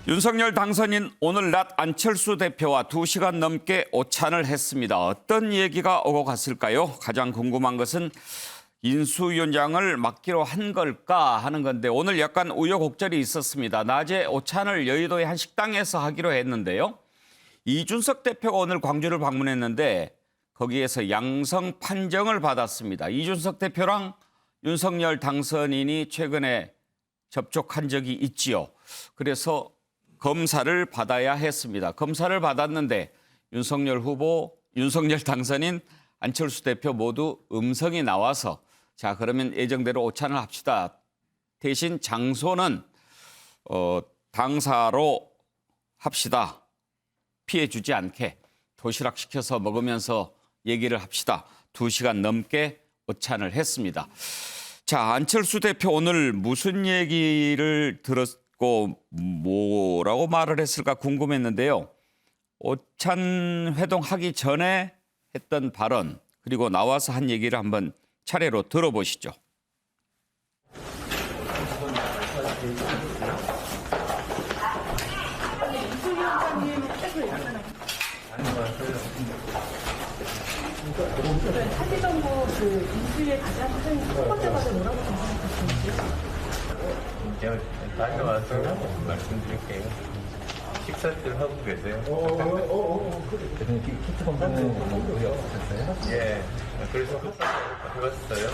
윤석열 당선인 오늘 낮 안철수 대표와 2시간 넘게 오찬을 했습니다. 어떤 얘기가 오고 갔을까요? 가장 궁금한 것은 인수위원장을 맡기로 한 걸까 하는 건데 오늘 약간 우여곡절이 있었습니다. 낮에 오찬을 여의도의 한 식당에서 하기로 했는데요. 이준석 대표가 오늘 광주를 방문했는데 거기에서 양성 판정을 받았습니다. 이준석 대표랑 윤석열 당선인이 최근에 접촉한 적이 있지요. 그래서 검사를 받아야 했습니다. 검사를 받았는데 윤석열 후보, 윤석열 당선인, 안철수 대표 모두 음성이 나와서 자 그러면 예정대로 오찬을 합시다. 대신 장소는 당사로 합시다. 피해 주지 않게 도시락 시켜서 먹으면서 얘기를 합시다. 2시간 넘게 오찬을 했습니다. 자, 안철수 대표 오늘 무슨 얘기를 들었고 뭐라고 말을 했을까 궁금했는데요. 오찬 회동하기 전에 했던 발언 그리고 나와서 한 얘기를 한번 차례로 들어보시죠. 사기정보 인수위에 가장 첫 번째 과제 뭐라고 생각하시는지? 제가 다녀와서 말씀드릴게요. 식사들 하고 계세요? 대표님 키트 검사는 의뢰 없으셨어요? 예. 그래서 해봤어요.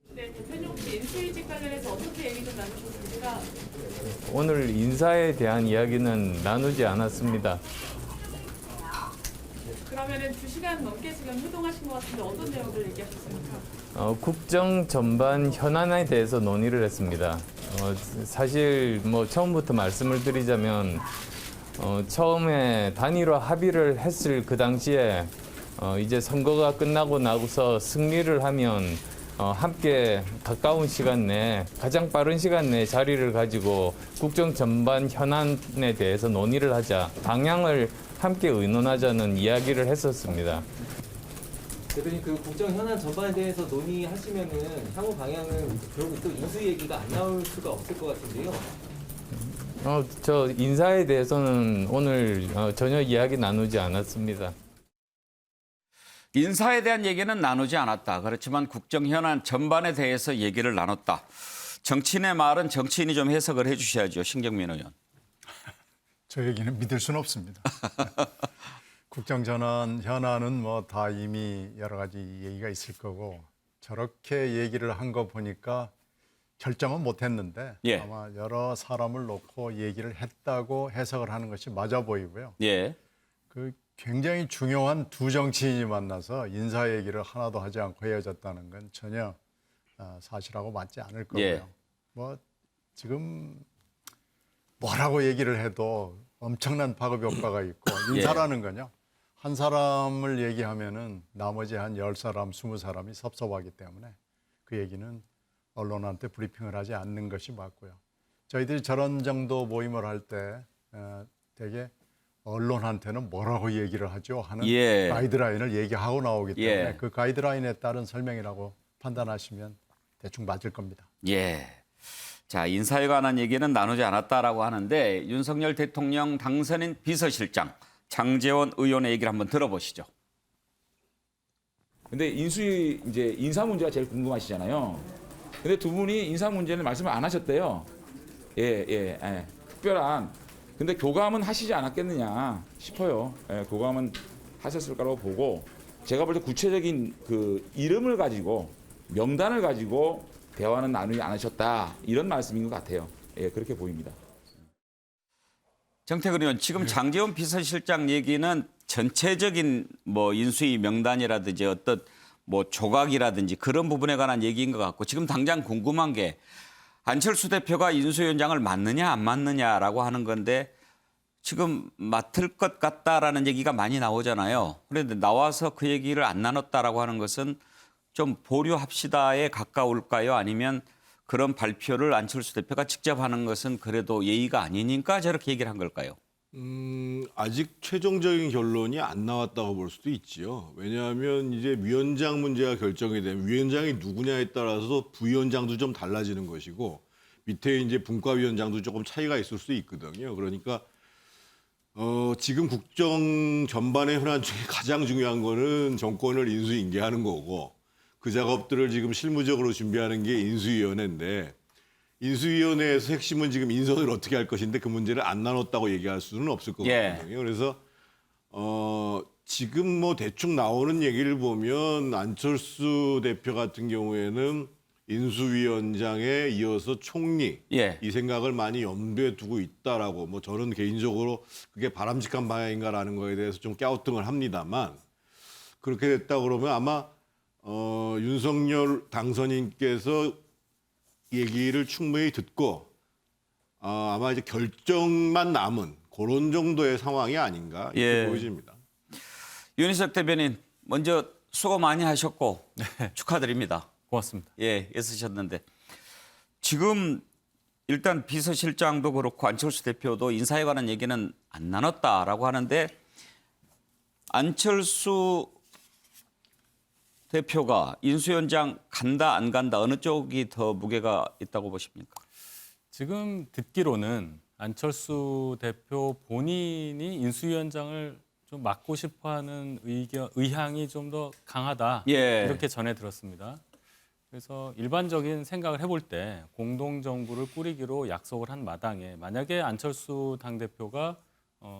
네, 대표님 혹시 인수위직 관련해서 어떻게 얘기 좀 나누셨습니까? 오늘 인사에 대한 이야기는 나누지 않았습니다. 그러면은 2시간 넘게 지금 회동하신 것 같은데 어떤 내용들 얘기하셨습니까? 국정 전반 현안에 대해서 논의를 했습니다. 사실 처음부터 말씀을 드리자면 처음에 단일화 합의를 했을 그 당시에 이제 선거가 끝나고 나서 승리를 하면 함께 가까운 시간 내에 가장 빠른 시간 내에 자리를 가지고 국정 전반 현안에 대해서 논의를 하자, 방향을 함께 의논하자는 이야기를 했었습니다. 대표님 그 국정 현안 전반에 대해서 논의하시면은 향후 방향은 결국 또 인수 얘기가 안 나올 수가 없을 것 같은데요. 저 인사에 대해서는 오늘 전혀 이야기 나누지 않았습니다. 인사에 대한 얘기는 나누지 않았다. 그렇지만 국정 현안 전반에 대해서 얘기를 나눴다. 정치인의 말은 정치인이 좀 해석을 해 주셔야죠. 신경민 의원. 저 얘기는 믿을 수는 없습니다. 국정전환 현안은 다 이미 여러 가지 얘기가 있을 거고 저렇게 얘기를 한 거 보니까 결정은 못했는데 예. 아마 여러 사람을 놓고 얘기를 했다고 해석을 하는 것이 맞아 보이고요. 예. 그 굉장히 중요한 두 정치인이 만나서 인사 얘기를 하나도 하지 않고 헤어졌다는 건 전혀 사실하고 맞지 않을 거고요. 예. 지금 뭐라고 얘기를 해도 엄청난 파급 효과가 있고 인사라는 건요. 한 사람을 얘기하면은 나머지 한 10사람, 20사람이 섭섭하기 때문에 그 얘기는 언론한테 브리핑을 하지 않는 것이 맞고요. 저희들이 저런 정도 모임을 할 때 되게 언론한테는 뭐라고 얘기를 하죠 하는 가이드라인을 얘기하고 나오기 때문에 그 가이드라인에 따른 설명이라고 판단하시면 대충 맞을 겁니다. 예. 자, 인사에 관한 얘기는 나누지 않았다라고 하는데 윤석열 대통령 당선인 비서실장 장제원 의원의 얘기를 한번 들어보시죠. 근데 인수위 이제 인사 문제가 제일 궁금하시잖아요. 근데 두 분이 인사 문제는 말씀을 안 하셨대요. 예. 특별한. 근데 교감은 하시지 않았겠느냐 싶어요. 예, 교감은 하셨을 거라고 보고 제가 볼 때 구체적인 그 이름을 가지고 명단을 가지고 대화는 나누지 않으셨다 이런 말씀인 것 같아요. 예, 그렇게 보입니다. 정태근 의원, 지금 장제원 비서실장 얘기는 전체적인 인수위 명단이라든지 어떤 조각이라든지 그런 부분에 관한 얘기인 것 같고 지금 당장 궁금한 게 안철수 대표가 인수위원장을 맡느냐 안 맡느냐라고 하는 건데 지금 맡을 것 같다라는 얘기가 많이 나오잖아요. 그런데 나와서 그 얘기를 안 나눴다라고 하는 것은 좀 보류합시다에 가까울까요? 아니면 그런 발표를 안철수 대표가 직접 하는 것은 그래도 예의가 아니니까 저렇게 얘기를 한 걸까요? 아직 최종적인 결론이 안 나왔다고 볼 수도 있지요. 왜냐하면 이제 위원장 문제가 결정이 되면 위원장이 누구냐에 따라서 부위원장도 좀 달라지는 것이고 밑에 이제 분과위원장도 조금 차이가 있을 수 있거든요. 그러니까 지금 국정 전반의 현안 중에 가장 중요한 거는 정권을 인수인계하는 거고 그 작업들을 지금 실무적으로 준비하는 게 인수위원회인데 인수위원회에서 핵심은 지금 인선을 어떻게 할 것인데 그 문제를 안 나눴다고 얘기할 수는 없을 것 같거든요. 그래서 지금 뭐 대충 나오는 얘기를 보면 안철수 대표 같은 경우에는 인수위원장에 이어서 총리 예. 이 생각을 많이 염두에 두고 있다라고 뭐 저는 개인적으로 그게 바람직한 방향인가라는 거에 대해서 좀 갸우뚱을 합니다만 그렇게 됐다 그러면 아마 윤석열 당선인께서 얘기를 충분히 듣고 아마 이제 결정만 남은 그런 정도의 상황이 아닌가 이렇게 예. 보여집니다. 윤희석 대변인 먼저 수고 많이 하셨고 축하드립니다. 고맙습니다. 예, 애쓰셨는데 지금 일단 비서실장도 그렇고 안철수 대표도 인사에 관한 얘기는 안 나눴다라고 하는데 안철수 대표가 인수위원장 간다 안 간다 어느 쪽이 더 무게가 있다고 보십니까? 지금 듣기로는 안철수 대표 본인이 인수위원장을 좀 맡고 싶어하는 의향이 좀 더 강하다 예. 이렇게 전해 들었습니다. 그래서 일반적인 생각을 해볼 때 공동정부를 꾸리기로 약속을 한 마당에 만약에 안철수 당대표가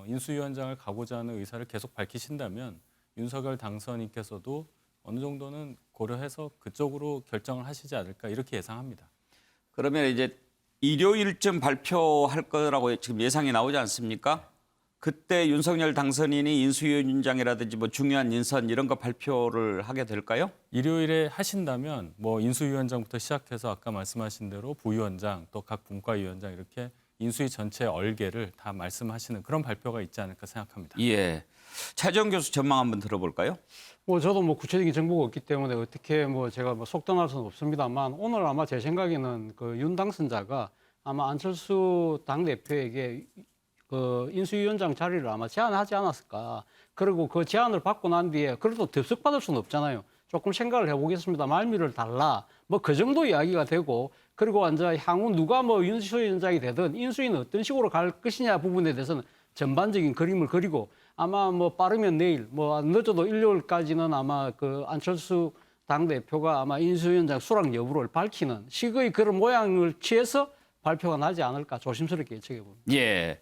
인수위원장을 가고자 하는 의사를 계속 밝히신다면 윤석열 당선인께서도 어느 정도는 고려해서 그쪽으로 결정을 하시지 않을까 이렇게 예상합니다. 그러면 이제 일요일쯤 발표할 거라고 지금 예상이 나오지 않습니까? 그때 윤석열 당선인이 인수위원장이라든지 뭐 중요한 인선 이런 거 발표를 하게 될까요? 일요일에 하신다면 뭐 인수위원장부터 시작해서 아까 말씀하신 대로 부위원장 또 각 분과위원장 이렇게 인수위 전체 얼개를 다 말씀하시는 그런 발표가 있지 않을까 생각합니다. 예. 차재원 교수 전망 한번 들어볼까요? 뭐 저도 뭐 구체적인 정보가 없기 때문에 어떻게 뭐 제가 뭐 속단할 수는 없습니다만 오늘 아마 제 생각에는 그 윤 당선자가 아마 안철수 당대표에게 그 인수위원장 자리를 아마 제안하지 않았을까. 그리고 그 제안을 받고 난 뒤에 그래도 덥석받을 수는 없잖아요. 조금 생각을 해보겠습니다. 말미를 달라. 뭐 그 정도 이야기가 되고 그리고 완전 향후 누가 뭐 인수위원장이 되든 인수위는 어떤 식으로 갈 것이냐 부분에 대해서는 전반적인 그림을 그리고 아마 뭐 빠르면 내일 뭐 늦어도 일요일까지는 아마 그 안철수 당대표가 아마 인수위원장 수락 여부를 밝히는 식의 그런 모양을 취해서 발표가 나지 않을까 조심스럽게 예측해 봅니다. 예.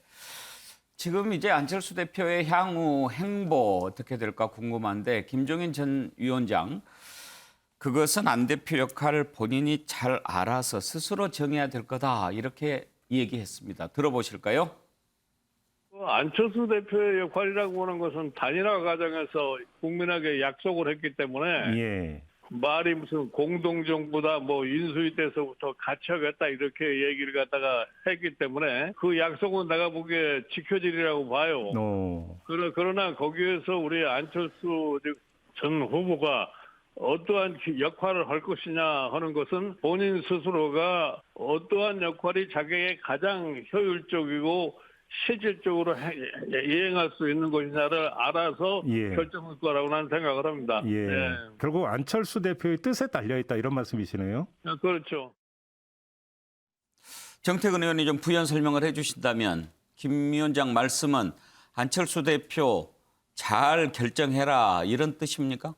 지금 이제 안철수 대표의 향후 행보 어떻게 될까 궁금한데 김종인 전 위원장 그것은 안 대표 역할을 본인이 잘 알아서 스스로 정해야 될 거다 이렇게 얘기했습니다. 들어보실까요? 안철수 대표의 역할이라고 하는 것은 단일화 과정에서 국민에게 약속을 했기 때문에 말이 무슨 공동정부다 뭐 인수위 때서부터 같이 하겠다 이렇게 얘기를 갖다가 했기 때문에 그 약속은 내가 보기에 지켜지리라고 봐요. 그러나 거기에서 우리 안철수 전 후보가 어떠한 역할을 할 것이냐 하는 것은 본인 스스로가 어떠한 역할이 자기에게 가장 효율적이고 실질적으로 이행할 수 있는 것이냐를 알아서 결정할 거라고 나는 생각을 합니다. 결국 안철수 대표의 뜻에 달려있다 이런 말씀이시네요. 그렇죠. 정태근 의원이 좀 부연 설명을 해 주신다면 김 위원장 말씀은 안철수 대표 잘 결정해라 이런 뜻입니까?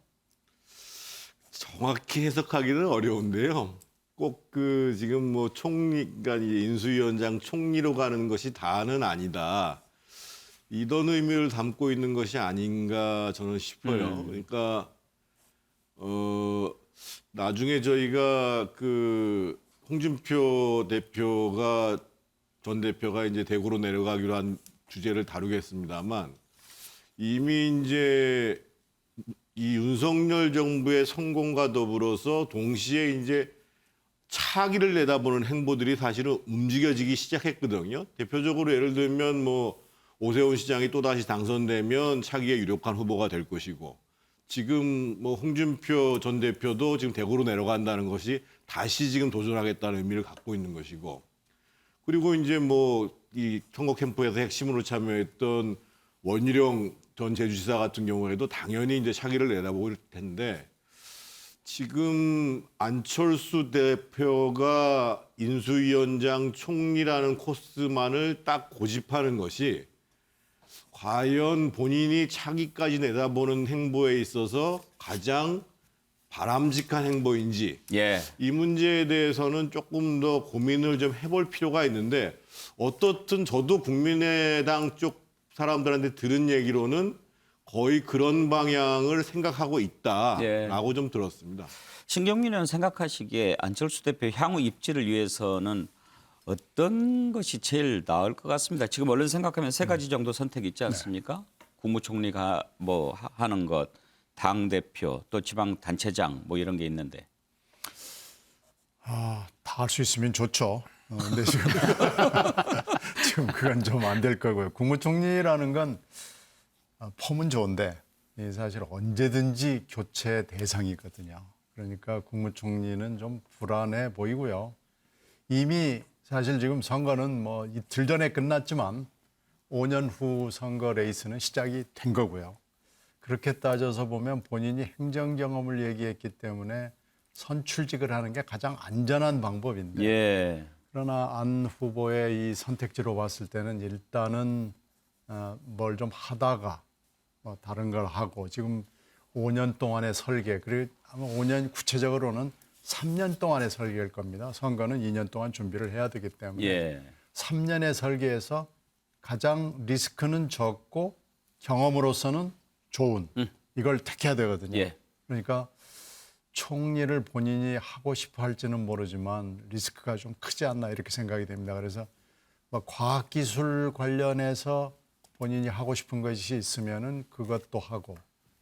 정확히 해석하기는 어려운데요. 꼭 그 지금 뭐 총리가 인수위원장 총리로 가는 것이 다는 아니다. 이런 의미를 담고 있는 것이 아닌가 저는 싶어요. 그러니까 나중에 저희가 그 홍준표 대표가 전 대표가 이제 대구로 내려가기로 한 주제를 다루겠습니다만 이미 이제 이 윤석열 정부의 성공과 더불어서 동시에 이제 차기를 내다보는 행보들이 사실은 움직여지기 시작했거든요. 대표적으로 예를 들면 뭐 오세훈 시장이 또다시 당선되면 차기의 유력한 후보가 될 것이고 지금 뭐 홍준표 전 대표도 지금 대구로 내려간다는 것이 다시 지금 도전하겠다는 의미를 갖고 있는 것이고 그리고 이제 뭐 이 선거 캠프에서 핵심으로 참여했던 원희룡 전 제주지사 같은 경우에도 당연히 이제 차기를 내다볼 텐데 지금 안철수 대표가 인수위원장 총리라는 코스만을 딱 고집하는 것이 과연 본인이 차기까지 내다보는 행보에 있어서 가장 바람직한 행보인지 예. 이 문제에 대해서는 조금 더 고민을 좀 해볼 필요가 있는데 어떻든 저도 국민의당 쪽 사람들한테 들은 얘기로는 거의 그런 방향을 생각하고 있다라고 좀 들었습니다. 신경민 의원 생각하시기에 안철수 대표 향후 입지를 위해서는 어떤 것이 제일 나을 것 같습니다. 지금 얼른 생각하면 세 가지 정도 선택이 있지 않습니까? 국무총리가 뭐 하는 것, 당 대표, 또 지방 단체장 뭐 이런 게 있는데. 다 할 수 있으면 좋죠. 근데 지금 그건 좀 안 될 거고요. 국무총리라는 건 폼은 좋은데 사실 언제든지 교체 대상이거든요. 그러니까 국무총리는 좀 불안해 보이고요. 이미 사실 지금 선거는 뭐 이틀 전에 끝났지만 5년 후 선거 레이스는 시작이 된 거고요. 그렇게 따져서 보면 본인이 행정 경험을 얘기했기 때문에 선출직을 하는 게 가장 안전한 방법인데 예. 그러나 안 후보의 이 선택지로 봤을 때는 일단은 뭘 좀 하다가 뭐 다른 걸 하고 지금 5년 동안의 설계 그리고 아마 5년 구체적으로는 3년 동안의 설계일 겁니다. 선거는 2년 동안 준비를 해야 되기 때문에 예. 3년의 설계에서 가장 리스크는 적고 경험으로서는 좋은 이걸 택해야 되거든요. 예. 그러니까 총리를 본인이 하고 싶어 할지는 모르지만 리스크가 좀 크지 않나 이렇게 생각이 됩니다. 그래서 뭐 과학기술 관련해서 본인이 하고 싶은 것이 있으면은 그것도 하고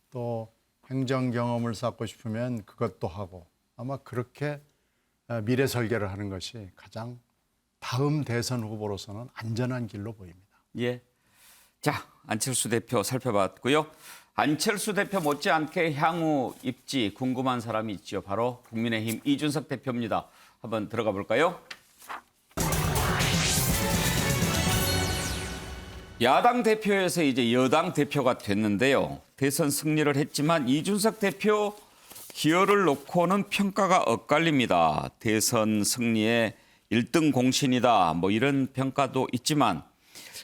또 행정 경험을 쌓고 싶으면 그것도 하고 아마 그렇게 미래 설계를 하는 것이 가장 다음 대선 후보로서는 안전한 길로 보입니다. 예. 자, 안철수 대표 살펴봤고요. 안철수 대표 못지않게 향후 입지 궁금한 사람이 있죠. 바로 국민의힘 이준석 대표입니다. 한번 들어가 볼까요? 야당 대표에서 이제 여당 대표가 됐는데요. 대선 승리를 했지만 이준석 대표 기여를 놓고는 평가가 엇갈립니다. 대선 승리의 1등 공신이다. 뭐 이런 평가도 있지만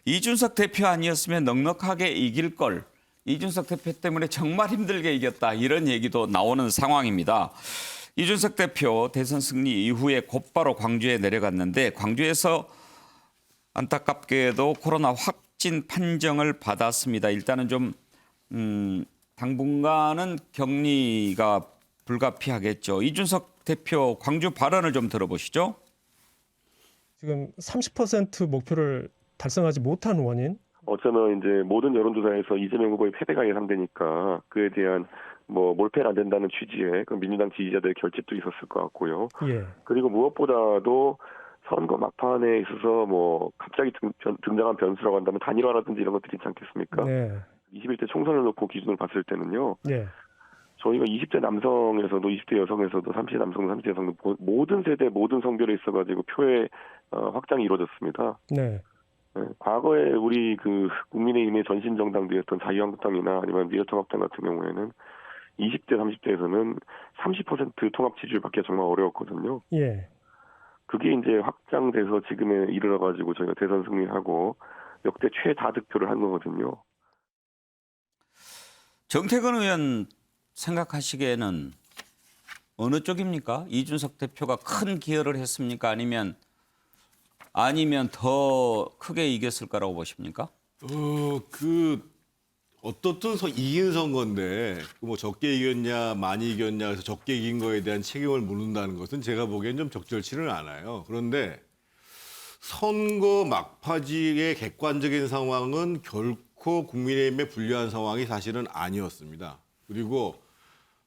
이준석 대표 아니었으면 넉넉하게 이길 걸. 이준석 대표 때문에 정말 힘들게 이겼다. 이런 얘기도 나오는 상황입니다. 이준석 대표 대선 승리 이후에 곧바로 광주에 내려갔는데 광주에서 안타깝게도 코로나 확진 판정을 받았습니다. 일단은 좀 당분간은 격리가 불가피하겠죠. 이준석 대표 광주 발언을 좀 들어보시죠. 지금 30% 목표를 달성하지 못한 원인? 어쩌면 이제 모든 여론조사에서 이재명 후보의 패배가 예상되니까 그에 대한 뭐 몰패가 안 된다는 취지의 그 민주당 지지자들의 결집도 있었을 것 같고요. 예. 그리고 무엇보다도 선거 막판에 있어서 뭐 갑자기 등장한 변수라고 한다면 단일화라든지 이런 것들이 있지 않겠습니까? 네. 21대 총선을 놓고 기준을 봤을 때는요. 네. 저희가 20대 남성에서도 20대 여성에서도 30대 남성도 30대 여성도 모든 세대 모든 성별에 있어가지고 표의 확장이 이루어졌습니다. 네. 네, 과거에 우리 그 국민의힘의 전신 정당들이었던 자유한국당이나 아니면 미래통합당 같은 경우에는 20대 30대에서는 30% 통합 지지율 받기가 정말 어려웠거든요. 예. 그게 이제 확장돼서 지금에 이르러가지고 저희가 대선 승리하고 역대 최다득표를 한 거거든요. 정태근 의원 생각하시기에는 어느 쪽입니까? 이준석 대표가 큰 기여를 했습니까? 아니면 더 크게 이겼을 거라고 보십니까? 어떻든 이긴 선거인데 뭐 적게 이겼냐 많이 이겼냐 해서 적게 이긴 거에 대한 책임을 묻는다는 것은 제가 보기엔 좀 적절치는 않아요. 그런데 선거 막바지의 객관적인 상황은 결코 국민의힘에 불리한 상황이 사실은 아니었습니다. 그리고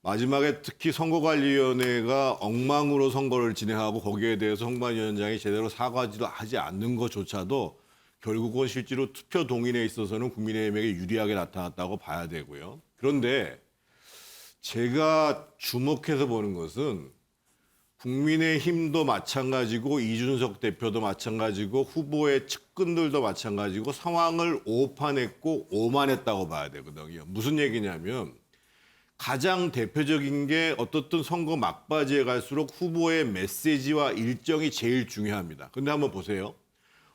마지막에 특히 선거관리위원회가 엉망으로 선거를 진행하고 거기에 대해서 홍만위원장이 제대로 사과지도 하지 않는 것조차도 결국은 실제로 투표 동인에 있어서는 국민의힘에게 유리하게 나타났다고 봐야 되고요. 그런데 제가 주목해서 보는 것은 국민의힘도 마찬가지고 이준석 대표도 마찬가지고 후보의 측근들도 마찬가지고 상황을 오판했고 오만했다고 봐야 되거든요. 무슨 얘기냐면 가장 대표적인 게 어떻든 선거 막바지에 갈수록 후보의 메시지와 일정이 제일 중요합니다. 근데 한번 보세요.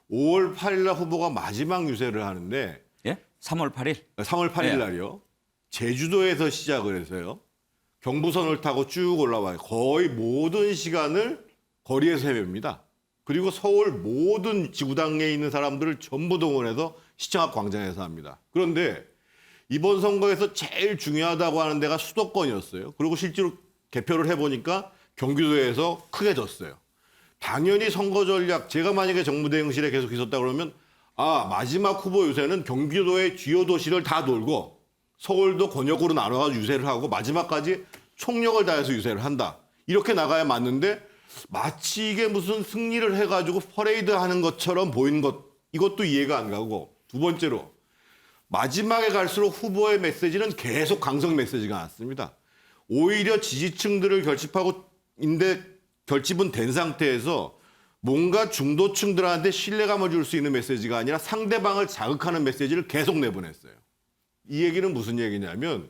5월 8일 날 후보가 마지막 유세를 하는데 예? 3월 8일? 3월 8일 날이요. 제주도에서 시작을 해서요. 경부선을 타고 쭉 올라와요. 거의 모든 시간을 거리에서 헤맵니다. 그리고 서울 모든 지구당에 있는 사람들을 전부 동원해서 시청 앞 광장에서 합니다. 그런데 이번 선거에서 제일 중요하다고 하는 데가 수도권이었어요. 그리고 실제로 개표를 해보니까 경기도에서 크게 졌어요. 당연히 선거 전략, 제가 만약에 정무대응실에 계속 있었다 그러면 마지막 후보 유세는 경기도의 주요 도시를 다 돌고 서울도 권역으로 나눠가지고 유세를 하고 마지막까지 총력을 다해서 유세를 한다. 이렇게 나가야 맞는데 마치 이게 무슨 승리를 해가지고 퍼레이드 하는 것처럼 보이는 것, 이것도 이해가 안 가고, 두 번째로 마지막에 갈수록 후보의 메시지는 계속 강성 메시지가 나왔습니다. 오히려 지지층들을 결집은 된 상태에서 뭔가 중도층들한테 신뢰감을 줄 수 있는 메시지가 아니라 상대방을 자극하는 메시지를 계속 내보냈어요. 이 얘기는 무슨 얘기냐면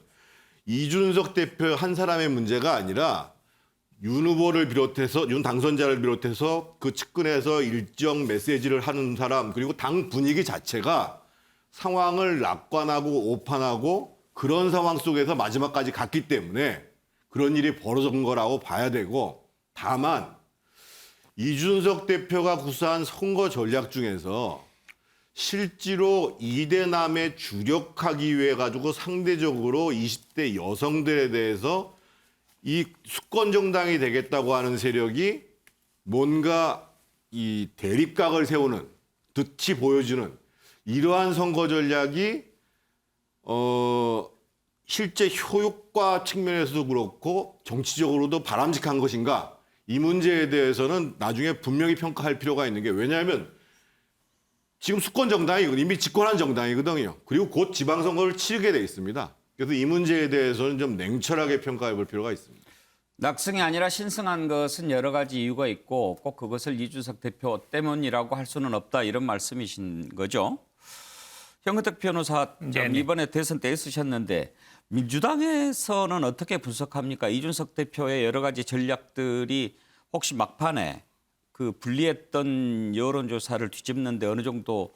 이준석 대표 한 사람의 문제가 아니라 윤 후보를 비롯해서 윤 당선자를 비롯해서 그 측근에서 일정 메시지를 하는 사람 그리고 당 분위기 자체가 상황을 낙관하고 오판하고 그런 상황 속에서 마지막까지 갔기 때문에 그런 일이 벌어진 거라고 봐야 되고, 다만 이준석 대표가 구사한 선거 전략 중에서 실제로 이대남에 주력하기 위해 가지고 상대적으로 20대 여성들에 대해서 이 수권 정당이 되겠다고 하는 세력이 뭔가 이 대립각을 세우는 듯이 보여주는 이러한 선거 전략이 실제 효과 측면에서도 그렇고 정치적으로도 바람직한 것인가, 이 문제에 대해서는 나중에 분명히 평가할 필요가 있는 게, 왜냐하면 지금 수권 정당이 이미 집권한 정당이거든요. 그리고 곧 지방선거를 치르게 돼 있습니다. 그래서 이 문제에 대해서는 좀 냉철하게 평가해 볼 필요가 있습니다. 낙승이 아니라 신승한 것은 여러 가지 이유가 있고 꼭 그것을 이준석 대표 때문이라고 할 수는 없다, 이런 말씀이신 거죠. 현근택 변호사, 이번에 대선 때 있으셨는데 민주당에서는 어떻게 분석합니까? 이준석 대표의 여러 가지 전략들이 혹시 막판에 그 불리했던 여론조사를 뒤집는 데 어느 정도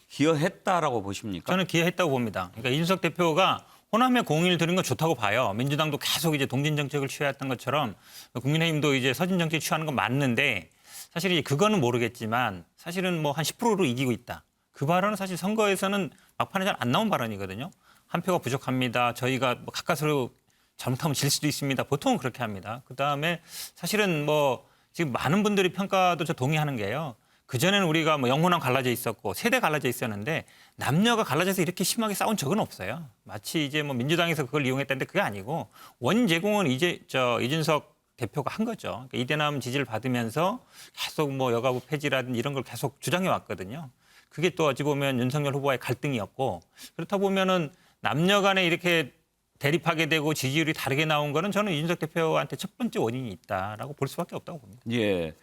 기여했다라고 보십니까? 저는 기여했다고 봅니다. 그러니까 이준석 대표가 호남에 공을 들인 건 좋다고 봐요. 민주당도 계속 이제 동진 정책을 취해왔던 것처럼 국민의힘도 이제 서진 정책 취하는 건 맞는데, 사실 이제 그거는 모르겠지만 사실은 뭐 한 10%로 이기고 있다. 그 발언은 사실 선거에서는 막판에 잘 안 나온 발언이거든요. 한 표가 부족합니다. 저희가 뭐 가까스로 잘못하면 질 수도 있습니다. 보통은 그렇게 합니다. 그다음에 사실은 뭐 지금 많은 분들이 평가도 저 동의하는 게요. 그전에는 우리가 뭐 영혼왕 갈라져 있었고 세대 갈라져 있었는데 남녀가 갈라져서 이렇게 심하게 싸운 적은 없어요. 마치 이제 뭐 민주당에서 그걸 이용했다는데 그게 아니고 원 제공은 이제 이준석 대표가 한 거죠. 그러니까 이대남 지지를 받으면서 계속 뭐 여가부 폐지라든지 이런 걸 계속 주장해 왔거든요. 그게 또 어찌 보면 윤석열 후보와의 갈등이었고, 그렇다 보면은 남녀 간에 이렇게 대립하게 되고 지지율이 다르게 나온 거는 저는 이준석 대표한테 첫 번째 원인이 있다라고 볼 수밖에 없다고 봅니다. 예.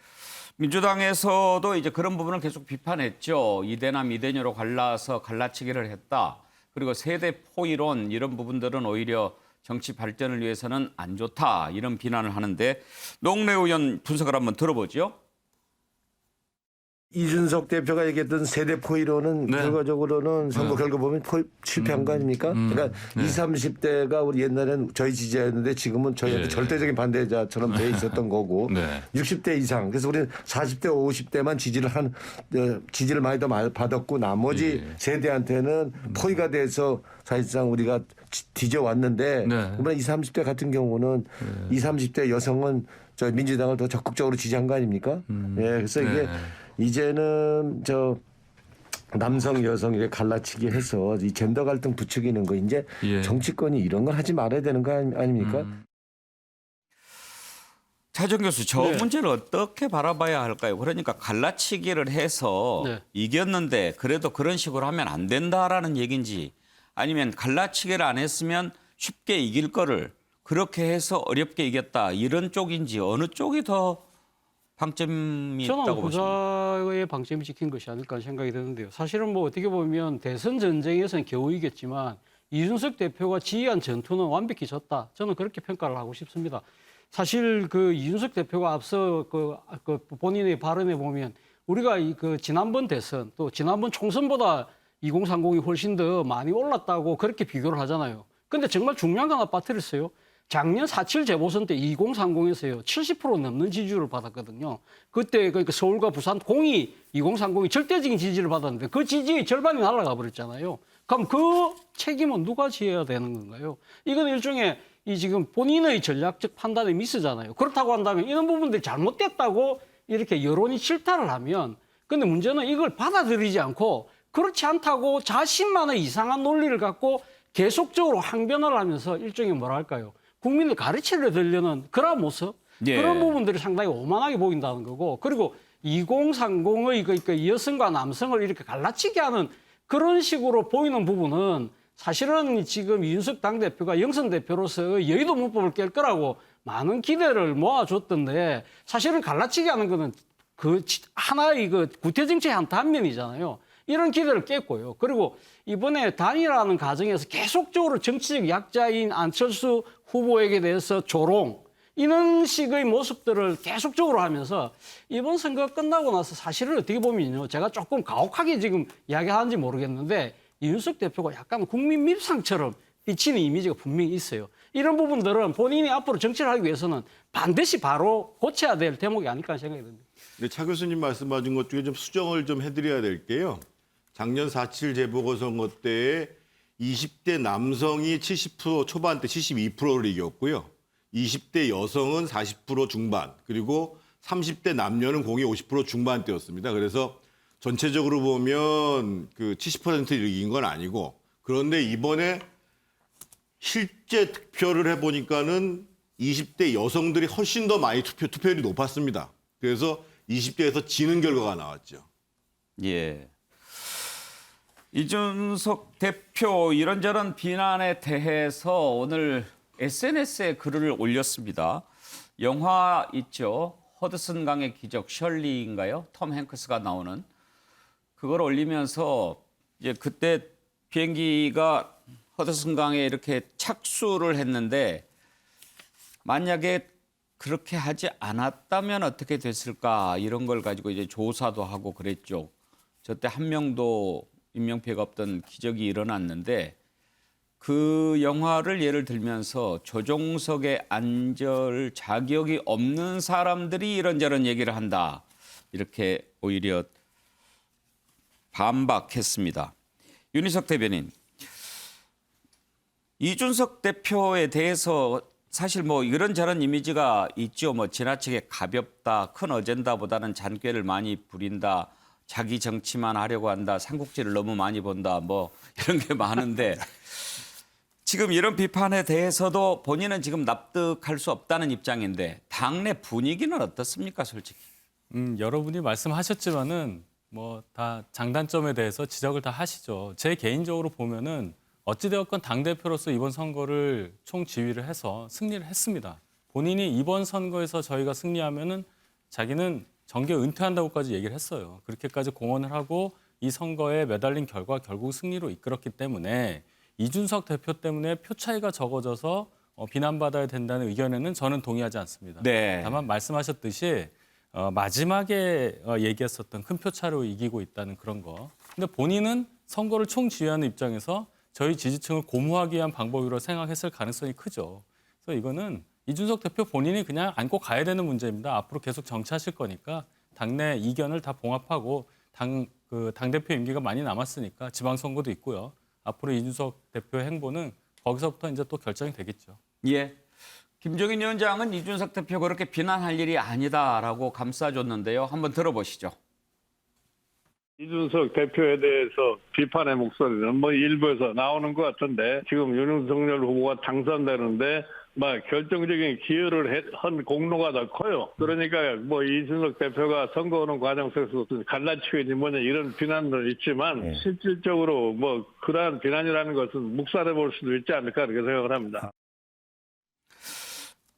민주당에서도 이제 그런 부분을 계속 비판했죠. 이대남 이대녀로 갈라서 갈라치기를 했다. 그리고 세대 포이론 이런 부분들은 오히려 정치 발전을 위해서는 안 좋다, 이런 비난을 하는데 노웅래 의원 분석을 한번 들어보죠. 이준석 대표가 얘기했던 세대 포이론은 결과적으로는 선거 결과 보면 실패한 거 아닙니까? 그러니까 20, 30대가 우리 옛날에는 저희 지지자였는데 지금은 저희한테 절대적인 반대자처럼 돼 있었던 거고 60대 이상, 그래서 우리는 40대, 50대만 지지를 많이 더 받았고 나머지 세대한테는 포위가 돼서 사실상 우리가 뒤져왔는데 이번에 20, 30대 같은 경우는 20, 30대 여성은 저 민주당을 더 적극적으로 지지한 거 아닙니까? 예, 그래서 이게 이제는 남성 여성 이렇게 갈라치기 해서 이 젠더 갈등 부추기는 거, 이제 정치권이 이런 걸 하지 말아야 되는 거 아닙니까? 차정 교수, 저 문제를 어떻게 바라봐야 할까요? 그러니까 갈라치기를 해서 이겼는데 그래도 그런 식으로 하면 안 된다라는 얘기인지, 아니면 갈라치기를 안 했으면 쉽게 이길 거를 그렇게 해서 어렵게 이겼다, 이런 쪽인지, 어느 쪽이 더 방점이 저는 있다고 보십니까? 후자의 방점이 찍힌 것이 아닐까 생각이 드는데요. 사실은 뭐 어떻게 보면 대선 전쟁에서는 겨우 이겼지만 이준석 대표가 지휘한 전투는 완벽히 졌다. 저는 그렇게 평가를 하고 싶습니다. 사실 그 이준석 대표가 앞서 그 본인의 발언에 보면 우리가 그 지난번 대선 또 지난번 총선보다 2030이 훨씬 더 많이 올랐다고 그렇게 비교를 하잖아요. 근데 정말 중요한 거 하나 빠뜨렸어요. 작년 4.7 재보선 때 2030에서요 70% 넘는 지지율을 받았거든요. 그때 그러니까 서울과 부산 공이 2030이 절대적인 지지를 받았는데 그 지지의 절반이 날아가 버렸잖아요. 그럼 그 책임은 누가 지어야 되는 건가요? 이건 일종의 이 지금 본인의 전략적 판단의 미스잖아요. 그렇다고 한다면 이런 부분들이 잘못됐다고 이렇게 여론이 질타를 하면 근데 문제는 이걸 받아들이지 않고 그렇지 않다고 자신만의 이상한 논리를 갖고 계속적으로 항변을 하면서 일종의 뭐랄까요. 국민을 가르치려 들려는 그런 모습 예. 그런 부분들이 상당히 오만하게 보인다는 거고 그리고 2030의 그 여성과 남성을 이렇게 갈라치게 하는 그런 식으로 보이는 부분은 사실은 지금 이준석 당대표가 영선 대표로서 여의도 문법을 깰 거라고 많은 기대를 모아줬던데 사실은 갈라치게 하는 거는 그 하나의 그 구태정치의 한 단면이잖아요. 이런 기대를 깼고요. 그리고 이번에 단일화하는 과정에서 계속적으로 정치적 약자인 안철수 후보에게 대해서 조롱 이런 식의 모습들을 계속적으로 하면서 이번 선거 끝나고 나서 사실은 어떻게 보면요. 제가 조금 가혹하게 지금 이야기하는지 모르겠는데 이준석 대표가 약간 국민 밉상처럼 비치는 이미지가 분명히 있어요. 이런 부분들은 본인이 앞으로 정치를 하기 위해서는 반드시 바로 고쳐야 될 대목이 아닐까 생각이 듭니다. 네, 차 교수님 말씀하신 것 중에 좀 수정을 좀 해드려야 될 게요. 작년 4.7 재보궐선거 때에 20대 남성이 70% 초반대 72%를 이겼고요. 20대 여성은 40% 중반, 그리고 30대 남녀는 공이 50% 중반대였습니다. 그래서 전체적으로 보면 그 70%를 이긴 건 아니고 그런데 이번에 실제 투표를 해보니까는 20대 여성들이 훨씬 더 많이 투표율이 높았습니다. 그래서 20대에서 지는 결과가 나왔죠. 예. 이준석 대표 이런저런 비난에 대해서 오늘 SNS에 글을 올렸습니다. 영화 있죠. 허드슨 강의 기적 셜리인가요? 톰 행크스가 나오는 그걸 올리면서 이제 그때 비행기가 허드슨 강에 이렇게 착수를 했는데 만약에 그렇게 하지 않았다면 어떻게 됐을까 이런 걸 가지고 이제 조사도 하고 그랬죠. 저때 한 명도 인명피해가 없던 기적이 일어났는데 그 영화를 예를 들면서 조종석에 앉을 자격이 없는 사람들이 이런저런 얘기를 한다. 이렇게 오히려 반박했습니다. 윤희석 대변인, 이준석 대표에 대해서 사실 뭐 이런저런 이미지가 있죠. 뭐 지나치게 가볍다, 큰 어젠다보다는 잔꾀를 많이 부린다, 자기 정치만 하려고 한다, 삼국지를 너무 많이 본다, 뭐 이런 게 많은데 지금 이런 비판에 대해서도 본인은 지금 납득할 수 없다는 입장인데 당내 분위기는 어떻습니까, 솔직히? 여러분이 말씀하셨지만은 뭐 다 장단점에 대해서 지적을 다 하시죠. 제 개인적으로 보면은 어찌되었건 당대표로서 이번 선거를 총지휘를 해서 승리를 했습니다. 본인이 이번 선거에서 저희가 승리하면은 자기는 정계 은퇴한다고까지 얘기를 했어요. 그렇게까지 공언을 하고 이 선거에 매달린 결과 결국 승리로 이끌었기 때문에 이준석 대표 때문에 표 차이가 적어져서 비난받아야 된다는 의견에는 저는 동의하지 않습니다. 네. 다만 말씀하셨듯이 마지막에 얘기했었던 큰 표 차로 이기고 있다는 그런 거. 근데 본인은 선거를 총지휘하는 입장에서 저희 지지층을 고무하기 위한 방법으로 생각했을 가능성이 크죠. 그래서 이거는 이준석 대표 본인이 그냥 안고 가야 되는 문제입니다. 앞으로 계속 정치하실 거니까 당내 이견을 다 봉합하고 당대표 임기가 많이 남았으니까 지방선거도 있고요. 앞으로 이준석 대표의 행보는 거기서부터 이제 또 결정이 되겠죠. 예. 김종인 위원장은 이준석 대표 그렇게 비난할 일이 아니다라고 감싸줬는데요. 한번 들어보시죠. 이준석 대표에 대해서 비판의 목소리는 뭐 일부에서 나오는 것 같은데 지금 윤석열 후보가 당선되는데 막 결정적인 기여를 한 공로가 더 커요. 그러니까 뭐 이준석 대표가 선거하는 과정 속에서 갈라치기니 뭐냐 이런 비난도 있지만 실질적으로 뭐 그러한 비난이라는 것은 묵살해 볼 수도 있지 않을까 그렇게 생각을 합니다.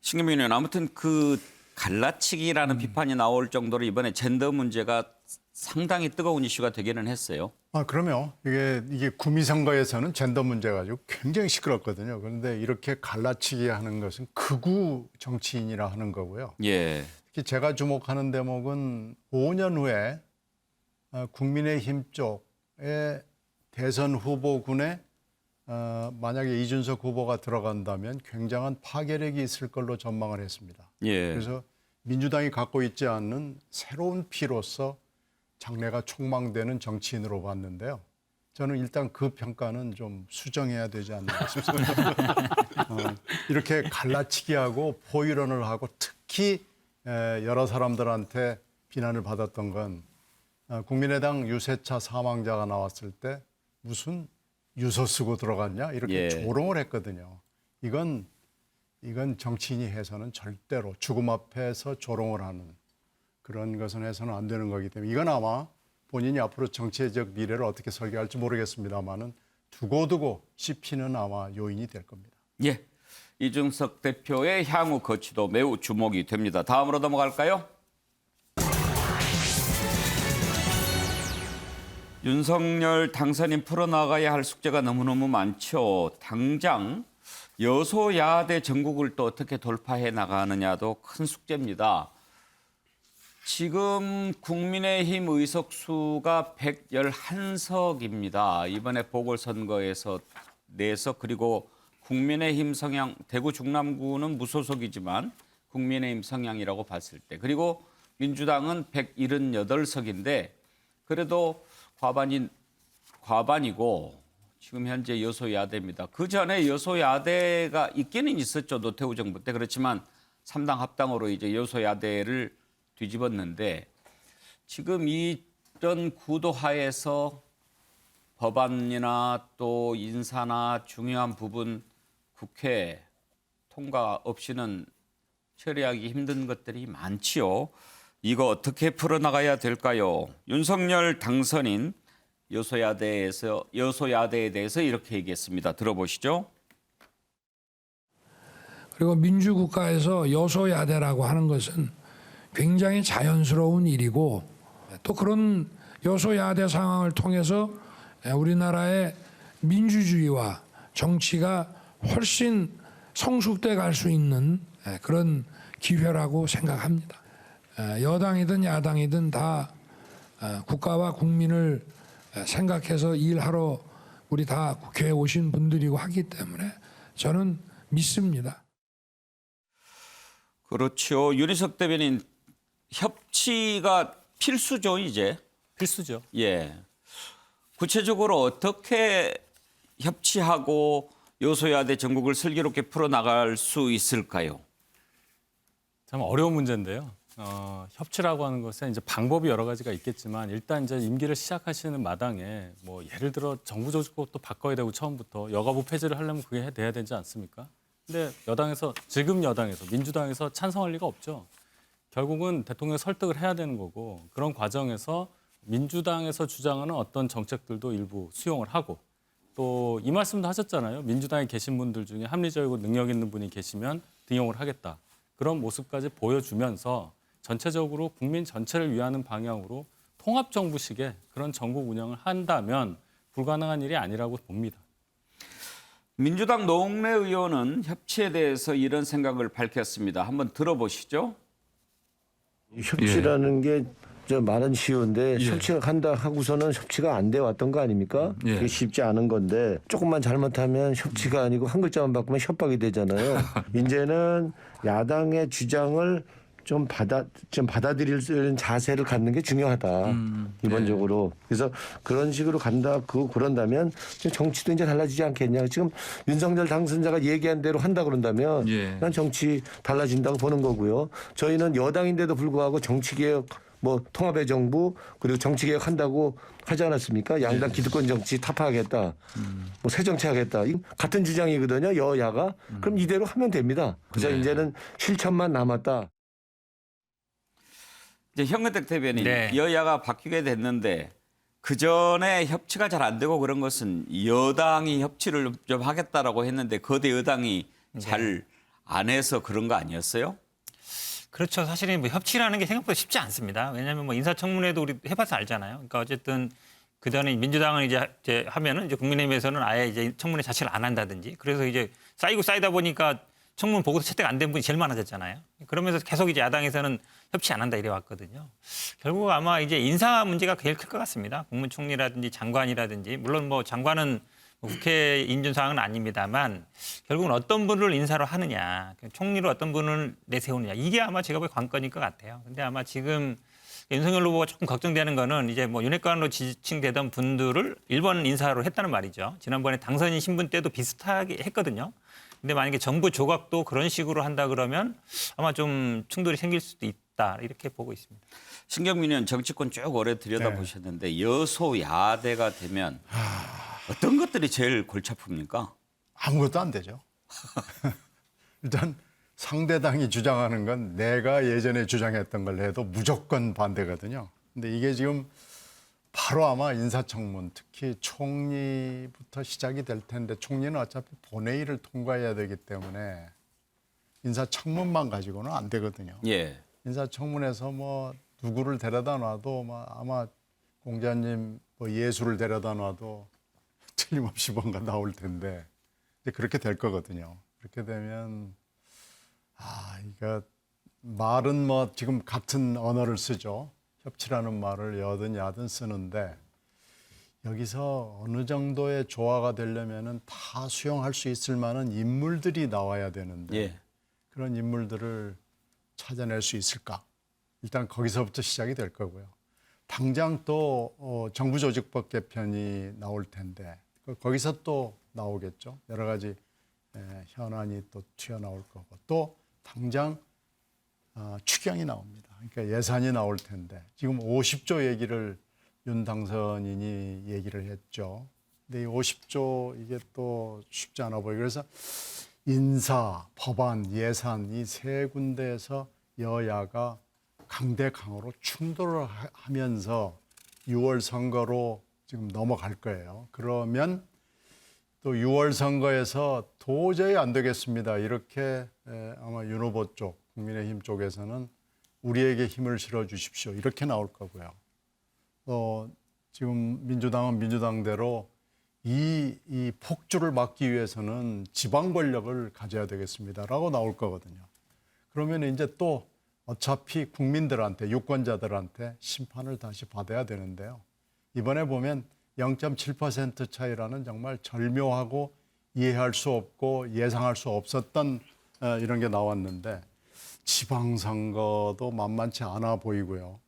신경민 의원, 아무튼 그 갈라치기라는 비판이 나올 정도로 이번에 젠더 문제가 상당히 뜨거운 이슈가 되기는 했어요. 그럼요. 이게 구미 선거에서는 젠더 문제 가지고 굉장히 시끄럽거든요. 그런데 이렇게 갈라치기 하는 것은 극우 정치인이라 하는 거고요. 예. 특히 제가 주목하는 대목은 5년 후에 국민의힘 쪽에 대선 후보군에 만약에 이준석 후보가 들어간다면 굉장한 파괴력이 있을 걸로 전망을 했습니다. 예. 그래서 민주당이 갖고 있지 않는 새로운 피로서 장래가 촉망되는 정치인으로 봤는데요. 저는 일단 그 평가는 좀 수정해야 되지 않나 싶습니다. 이렇게 갈라치기하고 포위론을 하고 특히 여러 사람들한테 비난을 받았던 건 국민의당 유세차 사망자가 나왔을 때 무슨 유서 쓰고 들어갔냐 이렇게 조롱을 했거든요. 이건 정치인이 해서는 절대로 죽음 앞에서 조롱을 하는 그런 것은 해서는 안 되는 거기 때문에 이건 아마 본인이 앞으로 정치적 미래를 어떻게 설계할지 모르겠습니다만은 두고두고 씹히는 아마 요인이 될 겁니다. 예, 이준석 대표의 향후 거취도 매우 주목이 됩니다. 다음으로 넘어갈까요? 윤석열 당선인 풀어나가야 할 숙제가 너무너무 많죠. 당장 여소야대 전국을 또 어떻게 돌파해 나가느냐도 큰 숙제입니다. 지금 국민의힘 의석수가 111석입니다. 이번에 보궐선거에서 내서 그리고 국민의힘 성향, 대구 중남구는 무소속이지만 국민의힘 성향이라고 봤을 때 그리고 민주당은 178석인데 그래도 과반이고 지금 현재 여소야대입니다. 그 전에 여소야대가 있기는 있었죠. 노태우 정부 때. 그렇지만 3당 합당으로 이제 여소야대를 뒤집었는데 지금 이런 구도 하에서 법안이나 또 인사나 중요한 부분 국회 통과 없이는 처리하기 힘든 것들이 많지요. 이거 어떻게 풀어나가야 될까요? 윤석열 당선인 여소야대에 대해서 이렇게 얘기했습니다. 들어보시죠. 그리고 민주국가에서 여소야대라고 하는 것은 굉장히 자연스러운 일이고 또 그런 여소야대 상황을 통해서 우리나라의 민주주의와 정치가 훨씬 성숙돼 갈 수 있는 그런 기회라고 생각합니다. 여당이든 야당이든 다 국가와 국민을 생각해서 일하러 우리 다 국회에 오신 분들이고 하기 때문에 저는 믿습니다. 그렇죠. 윤희석 대변인 협치가 필수죠, 이제. 필수죠. 예. 구체적으로 어떻게 협치하고 여소야대 전국을 슬기롭게 풀어나갈 수 있을까요? 참 어려운 문제인데요. 협치라고 하는 것은 이제 방법이 여러 가지가 있겠지만 일단 이제 임기를 시작하시는 마당에 뭐 예를 들어 정부 조직법도 바꿔야 되고 처음부터 여가부 폐지를 하려면 그게 돼야 되지 않습니까? 근데 지금 여당에서 민주당에서 찬성할 리가 없죠. 결국은 대통령 설득을 해야 되는 거고 그런 과정에서 민주당에서 주장하는 어떤 정책들도 일부 수용을 하고 또 이 말씀도 하셨잖아요. 민주당에 계신 분들 중에 합리적이고 능력 있는 분이 계시면 등용을 하겠다. 그런 모습까지 보여주면서 전체적으로 국민 전체를 위하는 방향으로 통합정부식의 그런 전국 운영을 한다면 불가능한 일이 아니라고 봅니다. 민주당 노웅래 의원은 협치에 대해서 이런 생각을 밝혔습니다. 한번 들어보시죠. 협치라는 게 말은 쉬운데 협치가 간다 하고서는 협치가 안 돼 왔던 거 아닙니까? 그게 쉽지 않은 건데 조금만 잘못하면 협치가 아니고 한 글자만 바꾸면 협박이 되잖아요. 이제는 야당의 주장을 좀 받아들일 자세를 갖는 게 중요하다. 기본적으로. 그래서 그런 식으로 그런다면 정치도 이제 달라지지 않겠냐. 지금 윤석열 당선자가 얘기한 대로 한다 그런다면 난 정치 달라진다고 보는 거고요. 저희는 여당인데도 불구하고 정치개혁 통합의 정부 그리고 정치개혁 한다고 하지 않았습니까? 양당 기득권 정치 타파하겠다. 새 정치하겠다. 같은 주장이거든요. 여야가. 그럼 이대로 하면 됩니다. 그래서 이제는 실천만 남았다. 이제 현근택 대변인, 여야가 바뀌게 됐는데 그 전에 협치가 잘 안 되고 그런 것은 여당이 협치를 좀 하겠다라고 했는데 거대 여당이 잘 안 해서 그런 거 아니었어요? 그렇죠. 사실은 뭐 협치라는 게 생각보다 쉽지 않습니다. 왜냐하면 뭐 인사청문회도 우리 해봐서 알잖아요. 그러니까 어쨌든 그 전에 민주당은 이제 하면은 이제 국민의힘에서는 아예 이제 청문회 자체를 안 한다든지 그래서 이제 쌓이고 쌓이다 보니까 청문 보고서 채택 안 된 분이 제일 많아졌잖아요. 그러면서 계속 이제 야당에서는 협치 안 한다 이래 왔거든요. 결국 아마 이제 인사 문제가 제일 클 것 같습니다. 국무총리라든지 장관이라든지 물론 뭐 장관은 국회 인준 사항은 아닙니다만 결국은 어떤 분을 인사로 하느냐, 총리로 어떤 분을 내세우느냐 이게 아마 제가 보기에 관건일 것 같아요. 근데 아마 지금 윤석열 후보가 조금 걱정되는 거는 이제 뭐 윤핵관으로 지칭되던 분들을 1번 인사로 했다는 말이죠. 지난번에 당선인 신분 때도 비슷하게 했거든요. 근데 만약에 정부 조각도 그런 식으로 한다 그러면 아마 좀 충돌이 생길 수도 있다 이렇게 보고 있습니다. 신경민 의원 정치권 쭉 오래 들여다보셨는데 여소야대가 되면 어떤 것들이 제일 골치 아픕니까? 아무것도 안 되죠. 일단 상대당이 주장하는 건 내가 예전에 주장했던 걸 해도 무조건 반대거든요. 근데 이게 지금 바로 아마 인사청문, 특히 총리부터 시작이 될 텐데 총리는 어차피 본회의를 통과해야 되기 때문에 인사청문만 가지고는 안 되거든요. 예. 인사청문에서 뭐 누구를 데려다 놔도 아마 공자님 뭐 예수를 데려다 놔도 틀림없이 뭔가 나올 텐데 이제 그렇게 될 거거든요. 그렇게 되면 이거 말은 뭐 지금 같은 언어를 쓰죠. 협치라는 말을 여든 야든 쓰는데 여기서 어느 정도의 조화가 되려면은 다 수용할 수 있을 만한 인물들이 나와야 되는데 예. 그런 인물들을 찾아낼 수 있을까? 일단 거기서부터 시작이 될 거고요. 당장 또 정부조직법 개편이 나올 텐데 거기서 또 나오겠죠. 여러 가지 현안이 또 튀어나올 거고 또 당장 추경이 나옵니다. 그러니까 예산이 나올 텐데 지금 50조 얘기를 윤 당선인이 얘기를 했죠. 근데 이 50조 이게 또 쉽지 않아 보여요. 그래서 인사, 법안, 예산 이 세 군데에서 여야가 강대강으로 충돌을 하면서 6월 선거로 지금 넘어갈 거예요. 그러면 또 6월 선거에서 도저히 안 되겠습니다. 이렇게 아마 윤 후보 쪽, 국민의힘 쪽에서는 우리에게 힘을 실어 주십시오. 이렇게 나올 거고요. 지금 민주당은 민주당대로 이 폭주를 막기 위해서는 지방 권력을 가져야 되겠습니다라고 나올 거거든요. 그러면 이제 또 어차피 국민들한테 유권자들한테 심판을 다시 받아야 되는데요. 이번에 보면 0.7% 차이라는 정말 절묘하고 이해할 수 없고 예상할 수 없었던 이런 게 나왔는데 지방선거도 만만치 않아 보이고요.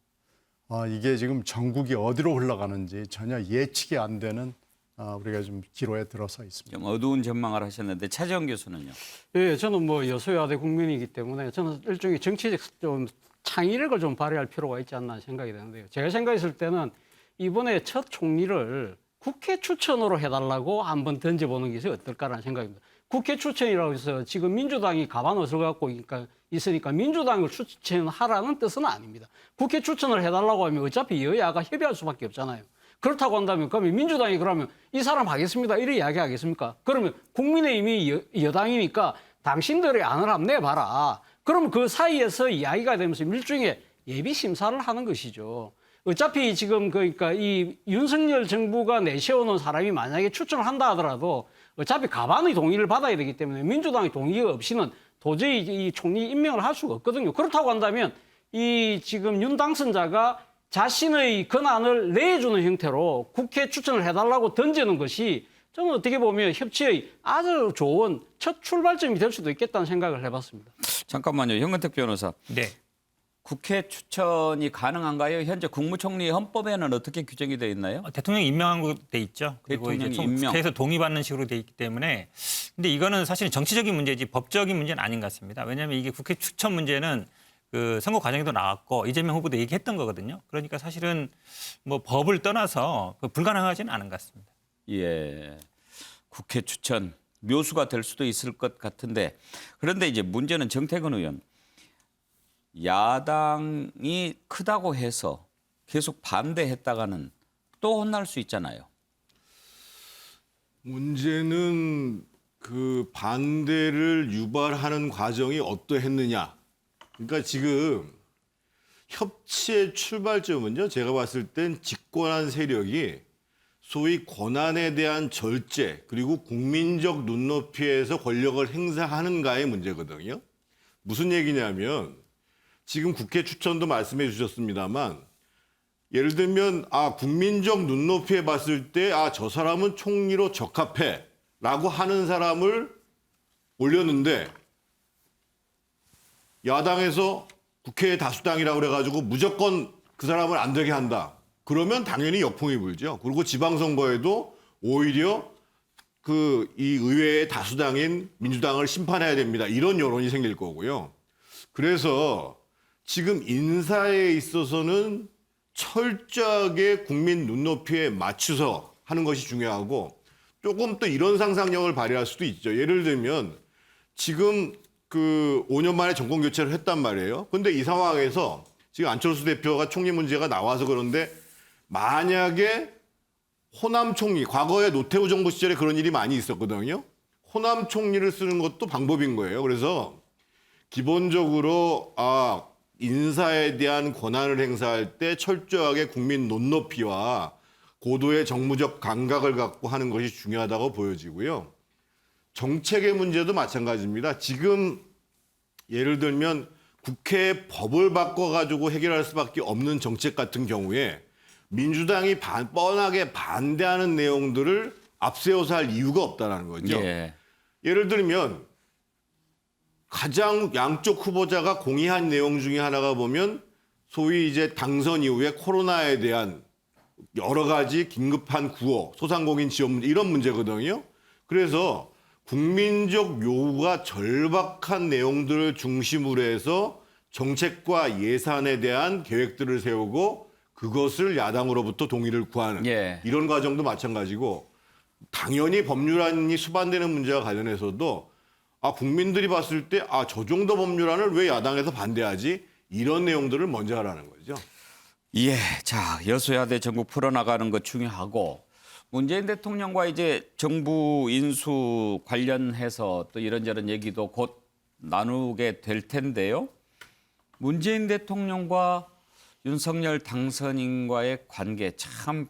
이게 지금 전국이 어디로 흘러가는지 전혀 예측이 안 되는 우리가 좀 기로에 들어서 있습니다. 좀 어두운 전망을 하셨는데 차재원 교수는요? 예, 저는 뭐 여소야대 국민이기 때문에 저는 일종의 정치적 좀 창의력을 좀 발휘할 필요가 있지 않나 생각이 되는데요. 제가 생각했을 때는 이번에 첫 총리를 국회 추천으로 해달라고 한번 던져보는 것이 어떨까라는 생각입니다. 국회 추천이라고 해서 지금 민주당이 가반옷을 갖고 있으니까 민주당을 추천하라는 뜻은 아닙니다. 국회 추천을 해달라고 하면 어차피 여야가 협의할 수밖에 없잖아요. 그렇다고 한다면 그러면 민주당이 그러면 이 사람 하겠습니다. 이래 이야기하겠습니까? 그러면 국민의힘이 여당이니까 당신들의 안을 한번 내봐라. 그러면 그 사이에서 이야기가 되면서 일종의 예비 심사를 하는 것이죠. 어차피 지금 그러니까 이 윤석열 정부가 내세우는 사람이 만약에 추천을 한다 하더라도 어차피 가반의 동의를 받아야 되기 때문에 민주당의 동의가 없이는 도저히 이 총리 임명을 할 수가 없거든요. 그렇다고 한다면 이 지금 윤 당선자가 자신의 권한을 내주는 형태로 국회 추천을 해달라고 던지는 것이 저는 어떻게 보면 협치의 아주 좋은 첫 출발점이 될 수도 있겠다는 생각을 해봤습니다. 잠깐만요. 현근택 변호사. 네. 국회 추천이 가능한가요? 현재 국무총리 헌법에는 어떻게 규정이 되어 있나요? 대통령이 임명한 거 돼 있죠. 그리고 이제 국회에서 동의받는 식으로 돼 있기 때문에 근데 이거는 사실 정치적인 문제지 법적인 문제는 아닌 것 같습니다. 왜냐하면 이게 국회 추천 문제는 그 선거 과정에도 나왔고 이재명 후보도 얘기했던 거거든요. 그러니까 사실은 뭐 법을 떠나서 불가능하지는 않은 것 같습니다. 예, 국회 추천 묘수가 될 수도 있을 것 같은데 그런데 이제 문제는 정태근 의원 야당이 크다고 해서 계속 반대했다가는 또 혼날 수 있잖아요. 문제는 그 반대를 유발하는 과정이 어떠했느냐. 그러니까 지금 협치의 출발점은요. 제가 봤을 땐 집권한 세력이 소위 권한에 대한 절제 그리고 국민적 눈높이에서 권력을 행사하는가의 문제거든요. 무슨 얘기냐면 지금 국회 추천도 말씀해 주셨습니다만 예를 들면 국민적 눈높이에 봤을 때 저 사람은 총리로 적합해라고 하는 사람을 올렸는데 야당에서 국회의 다수당이라고 그래가지고 무조건 그 사람을 안 되게 한다. 그러면 당연히 역풍이 불죠. 그리고 지방선거에도 오히려 이 의회의 다수당인 민주당을 심판해야 됩니다. 이런 여론이 생길 거고요. 그래서 지금 인사에 있어서는 철저하게 국민 눈높이에 맞춰서 하는 것이 중요하고 조금 또 이런 상상력을 발휘할 수도 있죠. 예를 들면 지금 5년 만에 정권 교체를 했단 말이에요. 근데 이 상황에서 지금 안철수 대표가 총리 문제가 나와서 그런데 만약에 호남 총리, 과거에 노태우 정부 시절에 그런 일이 많이 있었거든요. 호남 총리를 쓰는 것도 방법인 거예요. 그래서 기본적으로 인사에 대한 권한을 행사할 때 철저하게 국민 눈높이와 고도의 정무적 감각을 갖고 하는 것이 중요하다고 보여지고요. 정책의 문제도 마찬가지입니다. 지금 예를 들면 국회에 법을 바꿔가지고 해결할 수밖에 없는 정책 같은 경우에 민주당이 뻔하게 반대하는 내용들을 앞세워서 할 이유가 없다는 거죠. 예. 예를 들면 가장 양쪽 후보자가 공의한 내용 중에 하나가 보면 소위 이제 당선 이후에 코로나에 대한 여러 가지 긴급한 구호, 소상공인 지원 문제 이런 문제거든요. 그래서 국민적 요구가 절박한 내용들을 중심으로 해서 정책과 예산에 대한 계획들을 세우고 그것을 야당으로부터 동의를 구하는 이런 과정도 마찬가지고 당연히 법률안이 수반되는 문제와 관련해서도 국민들이 봤을 때 저 정도 법률안을 왜 야당에서 반대하지? 이런 내용들을 먼저 하라는 거죠. 예, 자 여소야대 전국 풀어나가는 것 중요하고 문재인 대통령과 이제 정부 인수 관련해서 또 이런저런 얘기도 곧 나누게 될 텐데요. 문재인 대통령과 윤석열 당선인과의 관계 참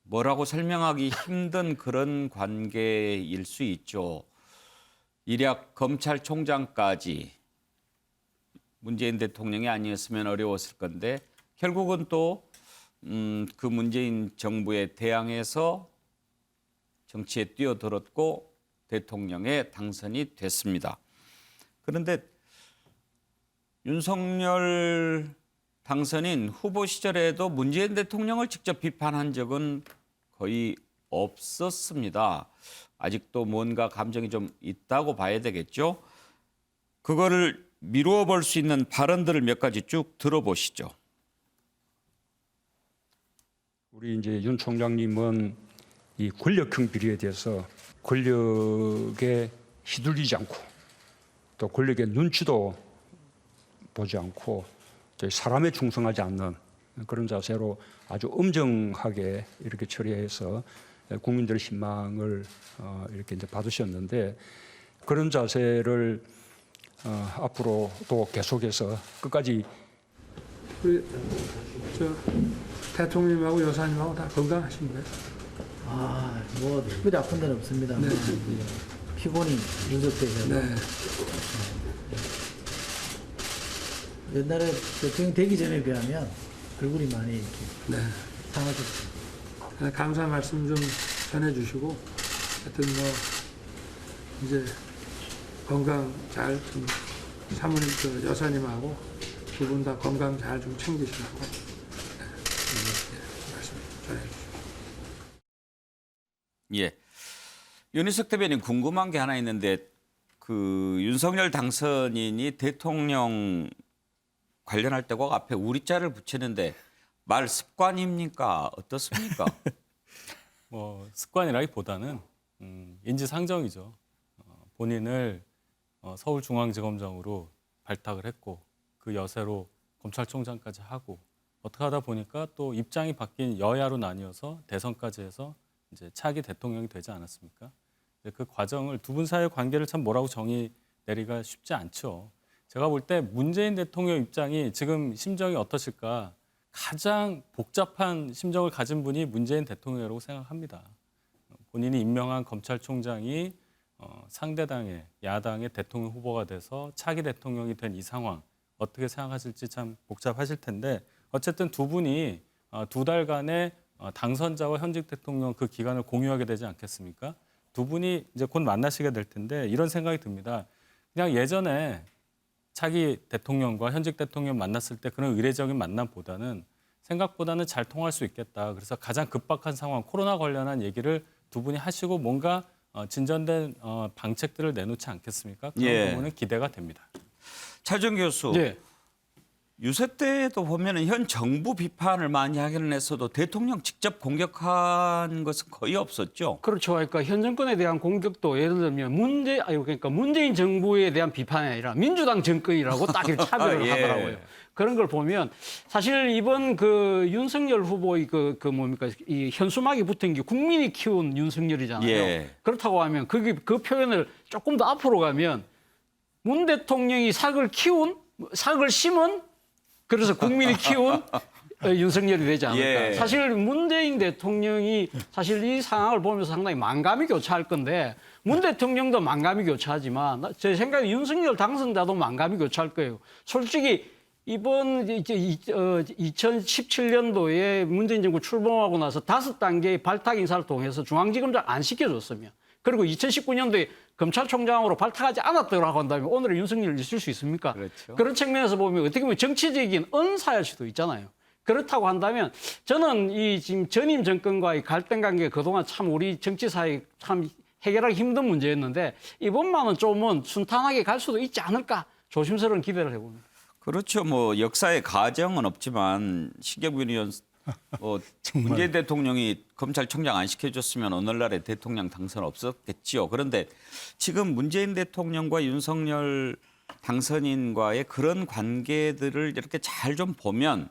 뭐라고 설명하기 힘든 그런 관계일 수 있죠. 일약 검찰총장까지 문재인 대통령이 아니었으면 어려웠을 건데 결국은 또 그 문재인 정부에 대항해서 정치에 뛰어들었고 대통령에 당선이 됐습니다. 그런데 윤석열 당선인 후보 시절에도 문재인 대통령을 직접 비판한 적은 거의 없었습니다. 아직도 뭔가 감정이 좀 있다고 봐야 되겠죠. 그거를 미루어 볼 수 있는 발언들을 몇 가지 쭉 들어보시죠. 우리 이제 윤 총장님은 이 권력형 비리에 대해서 권력에 휘둘리지 않고 또 권력의 눈치도 보지 않고 사람에 충성하지 않는 그런 자세로 아주 엄정하게 이렇게 처리해서 국민들의 신망을 이렇게 이제 받으셨는데 그런 자세를 앞으로 또 계속해서 끝까지 우리 대통령님하고 여사님하고 다 건강하신가요? 뭐 특별히 아픈 데는 없습니다. 네. 피곤이 누적돼서. 네. 옛날에 대통령 되기 전에 비하면 얼굴이 많이 이렇게 상하셨습니다. 감사 말씀 좀 전해주시고 하여튼 뭐 이제 건강 잘 좀 사모님 여사님하고 두 분 다 건강 잘 좀 챙기시라고 말씀 전해주시고. 예, 윤희석 대변인 궁금한 게 하나 있는데 그 윤석열 당선인이 대통령 관련할 때 꼭 앞에 우리자를 붙이는데 말 습관입니까? 어떻습니까? 뭐 습관이라기보다는 인지상정이죠. 본인을 서울중앙지검장으로 발탁을 했고 그 여세로 검찰총장까지 하고 어떻게 하다 보니까 또 입장이 바뀐 여야로 나뉘어서 대선까지 해서 이제 차기 대통령이 되지 않았습니까? 그 과정을 두 분 사이의 관계를 참 뭐라고 정의내야 내리기가 쉽지 않죠. 제가 볼 때 문재인 대통령 입장이 지금 심정이 어떠실까? 가장 복잡한 심정을 가진 분이 문재인 대통령이라고 생각합니다. 본인이 임명한 검찰총장이 상대당의 야당의 대통령 후보가 돼서 차기 대통령이 된 이 상황 어떻게 생각하실지 참 복잡하실 텐데 어쨌든 두 분이 두 달간의 당선자와 현직 대통령 그 기간을 공유하게 되지 않겠습니까? 두 분이 이제 곧 만나시게 될 텐데 이런 생각이 듭니다. 그냥 예전에 차기 대통령과 현직 대통령 만났을 때 그런 의례적인 만남보다는 생각보다는 잘 통할 수 있겠다. 그래서 가장 급박한 상황, 코로나 관련한 얘기를 두 분이 하시고 뭔가 진전된 방책들을 내놓지 않겠습니까? 그런 부분은 기대가 됩니다. 차정 교수, 유세 때도 보면은 현 정부 비판을 많이 하기는 했어도 대통령 직접 공격한 것은 거의 없었죠. 그렇죠. 그러니까 현 정권에 대한 공격도 예를 들면 문재인 정부에 대한 비판이 아니라 민주당 정권이라고 딱 이렇게 차별을 하더라고요. 그런 걸 보면 사실 이번 그 윤석열 후보의 이 현수막이 붙은 게 국민이 키운 윤석열이잖아요. 그렇다고 하면 그 표현을 조금 더 앞으로 가면 문 대통령이 삭을 심은 그래서 국민이 키운 윤석열이 되지 않을까. 사실 문재인 대통령이 사실 이 상황을 보면서 상당히 만감이 교차할 건데 문 대통령도 만감이 교차하지만 제 생각에 윤석열 당선자도 만감이 교차할 거예요. 솔직히 이번 2017년도에 문재인 정부 출범하고 나서 5단계의 발탁 인사를 통해서 중앙지검장 안 시켜줬으면 그리고 2019년도에 검찰총장으로 발탁하지 않았더라고 한다면 오늘의 윤석열이 있을 수 있습니까? 그렇죠. 그런 측면에서 보면 어떻게 보면 정치적인 언사일 수도 있잖아요. 그렇다고 한다면 저는 이 지금 전임 정권과의 갈등 관계가 그동안 참 우리 정치사에 참 해결하기 힘든 문제였는데 이번만은 좀은 순탄하게 갈 수도 있지 않을까 조심스러운 기대를 해봅니다. 그렇죠. 뭐 역사의 가정은 없지만 시경균 의원 문재인 대통령이 검찰총장 안 시켜줬으면 오늘날의 대통령 당선 없었겠지요. 그런데 지금 문재인 대통령과 윤석열 당선인과의 그런 관계들을 이렇게 잘 좀 보면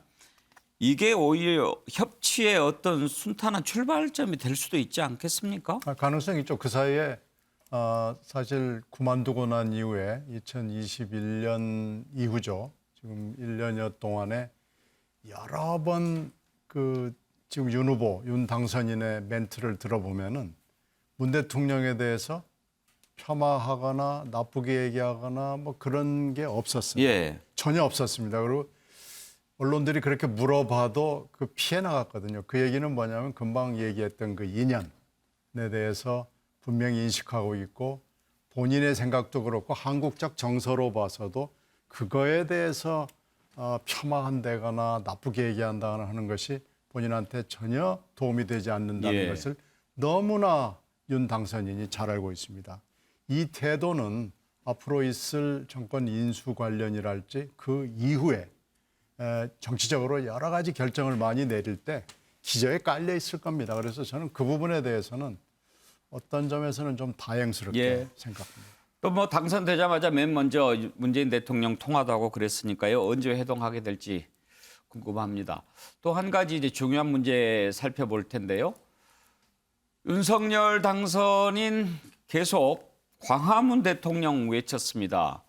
이게 오히려 협치의 어떤 순탄한 출발점이 될 수도 있지 않겠습니까? 가능성이 있죠. 그 사이에 사실 그만두고 난 이후에 2021년 이후죠. 지금 1년여 동안에 여러 번 지금 윤 후보, 윤 당선인의 멘트를 들어보면은 문 대통령에 대해서 폄하하거나 나쁘게 얘기하거나 뭐 그런 게 없었어요. 전혀 없었습니다. 그리고 언론들이 그렇게 물어봐도 피해 나갔거든요. 그 얘기는 뭐냐면 금방 얘기했던 그 인연에 대해서 분명히 인식하고 있고 본인의 생각도 그렇고 한국적 정서로 봐서도 그거에 대해서 폄하한다거나 나쁘게 얘기한다거나 하는 것이 본인한테 전혀 도움이 되지 않는다는 것을 너무나 윤 당선인이 잘 알고 있습니다. 이 태도는 앞으로 있을 정권 인수 관련이랄지 그 이후에 정치적으로 여러 가지 결정을 많이 내릴 때 기저에 깔려 있을 겁니다. 그래서 저는 그 부분에 대해서는 어떤 점에서는 좀 다행스럽게 생각합니다. 또 뭐 당선되자마자 맨 먼저 문재인 대통령 통화도 하고 그랬으니까요. 언제 회동하게 될지 궁금합니다. 또 한 가지 이제 중요한 문제 살펴볼 텐데요. 윤석열 당선인 계속 광화문 대통령 외쳤습니다.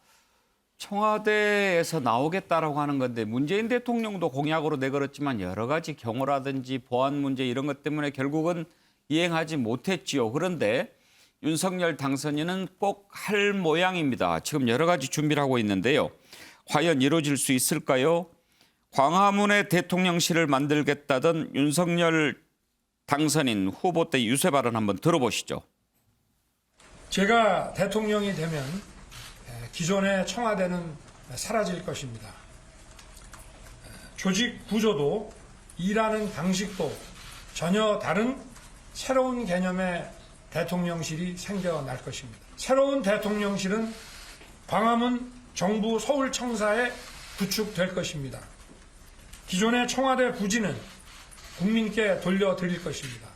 청와대에서 나오겠다라고 하는 건데 문재인 대통령도 공약으로 내걸었지만 여러 가지 경호라든지 보안 문제 이런 것 때문에 결국은 이행하지 못했지요. 그런데 윤석열 당선인은 꼭 할 모양입니다. 지금 여러 가지 준비를 하고 있는데요. 과연 이루어질 수 있을까요? 광화문에 대통령실을 만들겠다던 윤석열 당선인 후보 때 유세 발언 한번 들어보시죠. 제가 대통령이 되면 기존의 청와대는 사라질 것입니다. 조직 구조도 일하는 방식도 전혀 다른 새로운 개념의 대통령실이 생겨날 것입니다. 새로운 대통령실은 광화문 정부 서울청사에 구축될 것입니다. 기존의 청와대 부지는 국민께 돌려드릴 것입니다.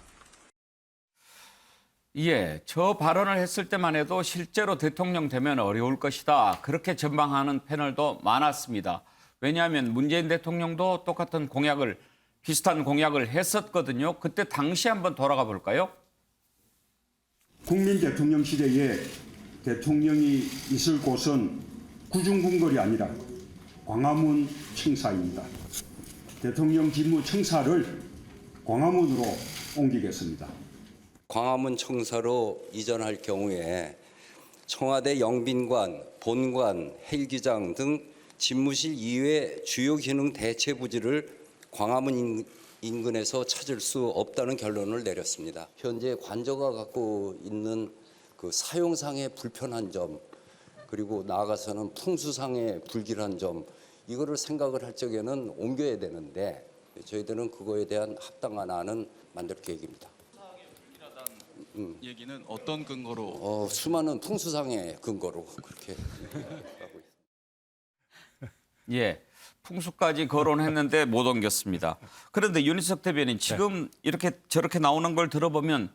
저 발언을 했을 때만 해도 실제로 대통령 되면 어려울 것이다. 그렇게 전망하는 패널도 많았습니다. 왜냐하면 문재인 대통령도 똑같은 비슷한 공약을 했었거든요. 그때 당시 한번 돌아가 볼까요? 국민 대통령 시대에 대통령이 있을 곳은 구중궁궐이 아니라 광화문 청사입니다. 대통령 직무 청사를 광화문으로 옮기겠습니다. 광화문 청사로 이전할 경우에 청와대 영빈관, 본관, 헬기장 등 집무실 이외 주요 기능 대체 부지를 광화문 인근에서 찾을 수 없다는 결론을 내렸습니다. 현재 관저가 갖고 있는 그 사용상의 불편한 점, 그리고 나아가서는 풍수상의 불길한 점, 이거를 생각을 할 적에는 옮겨야 되는데 저희들은 그거에 대한 합당한 안은 만들 계획입니다. 얘기는 어떤 근거로? 수많은 풍수상의 근거로 그렇게 하고 있습니다. 예, 풍수까지 거론했는데 못 옮겼습니다. 그런데 윤희석 대변인 지금 이렇게 저렇게 나오는 걸 들어보면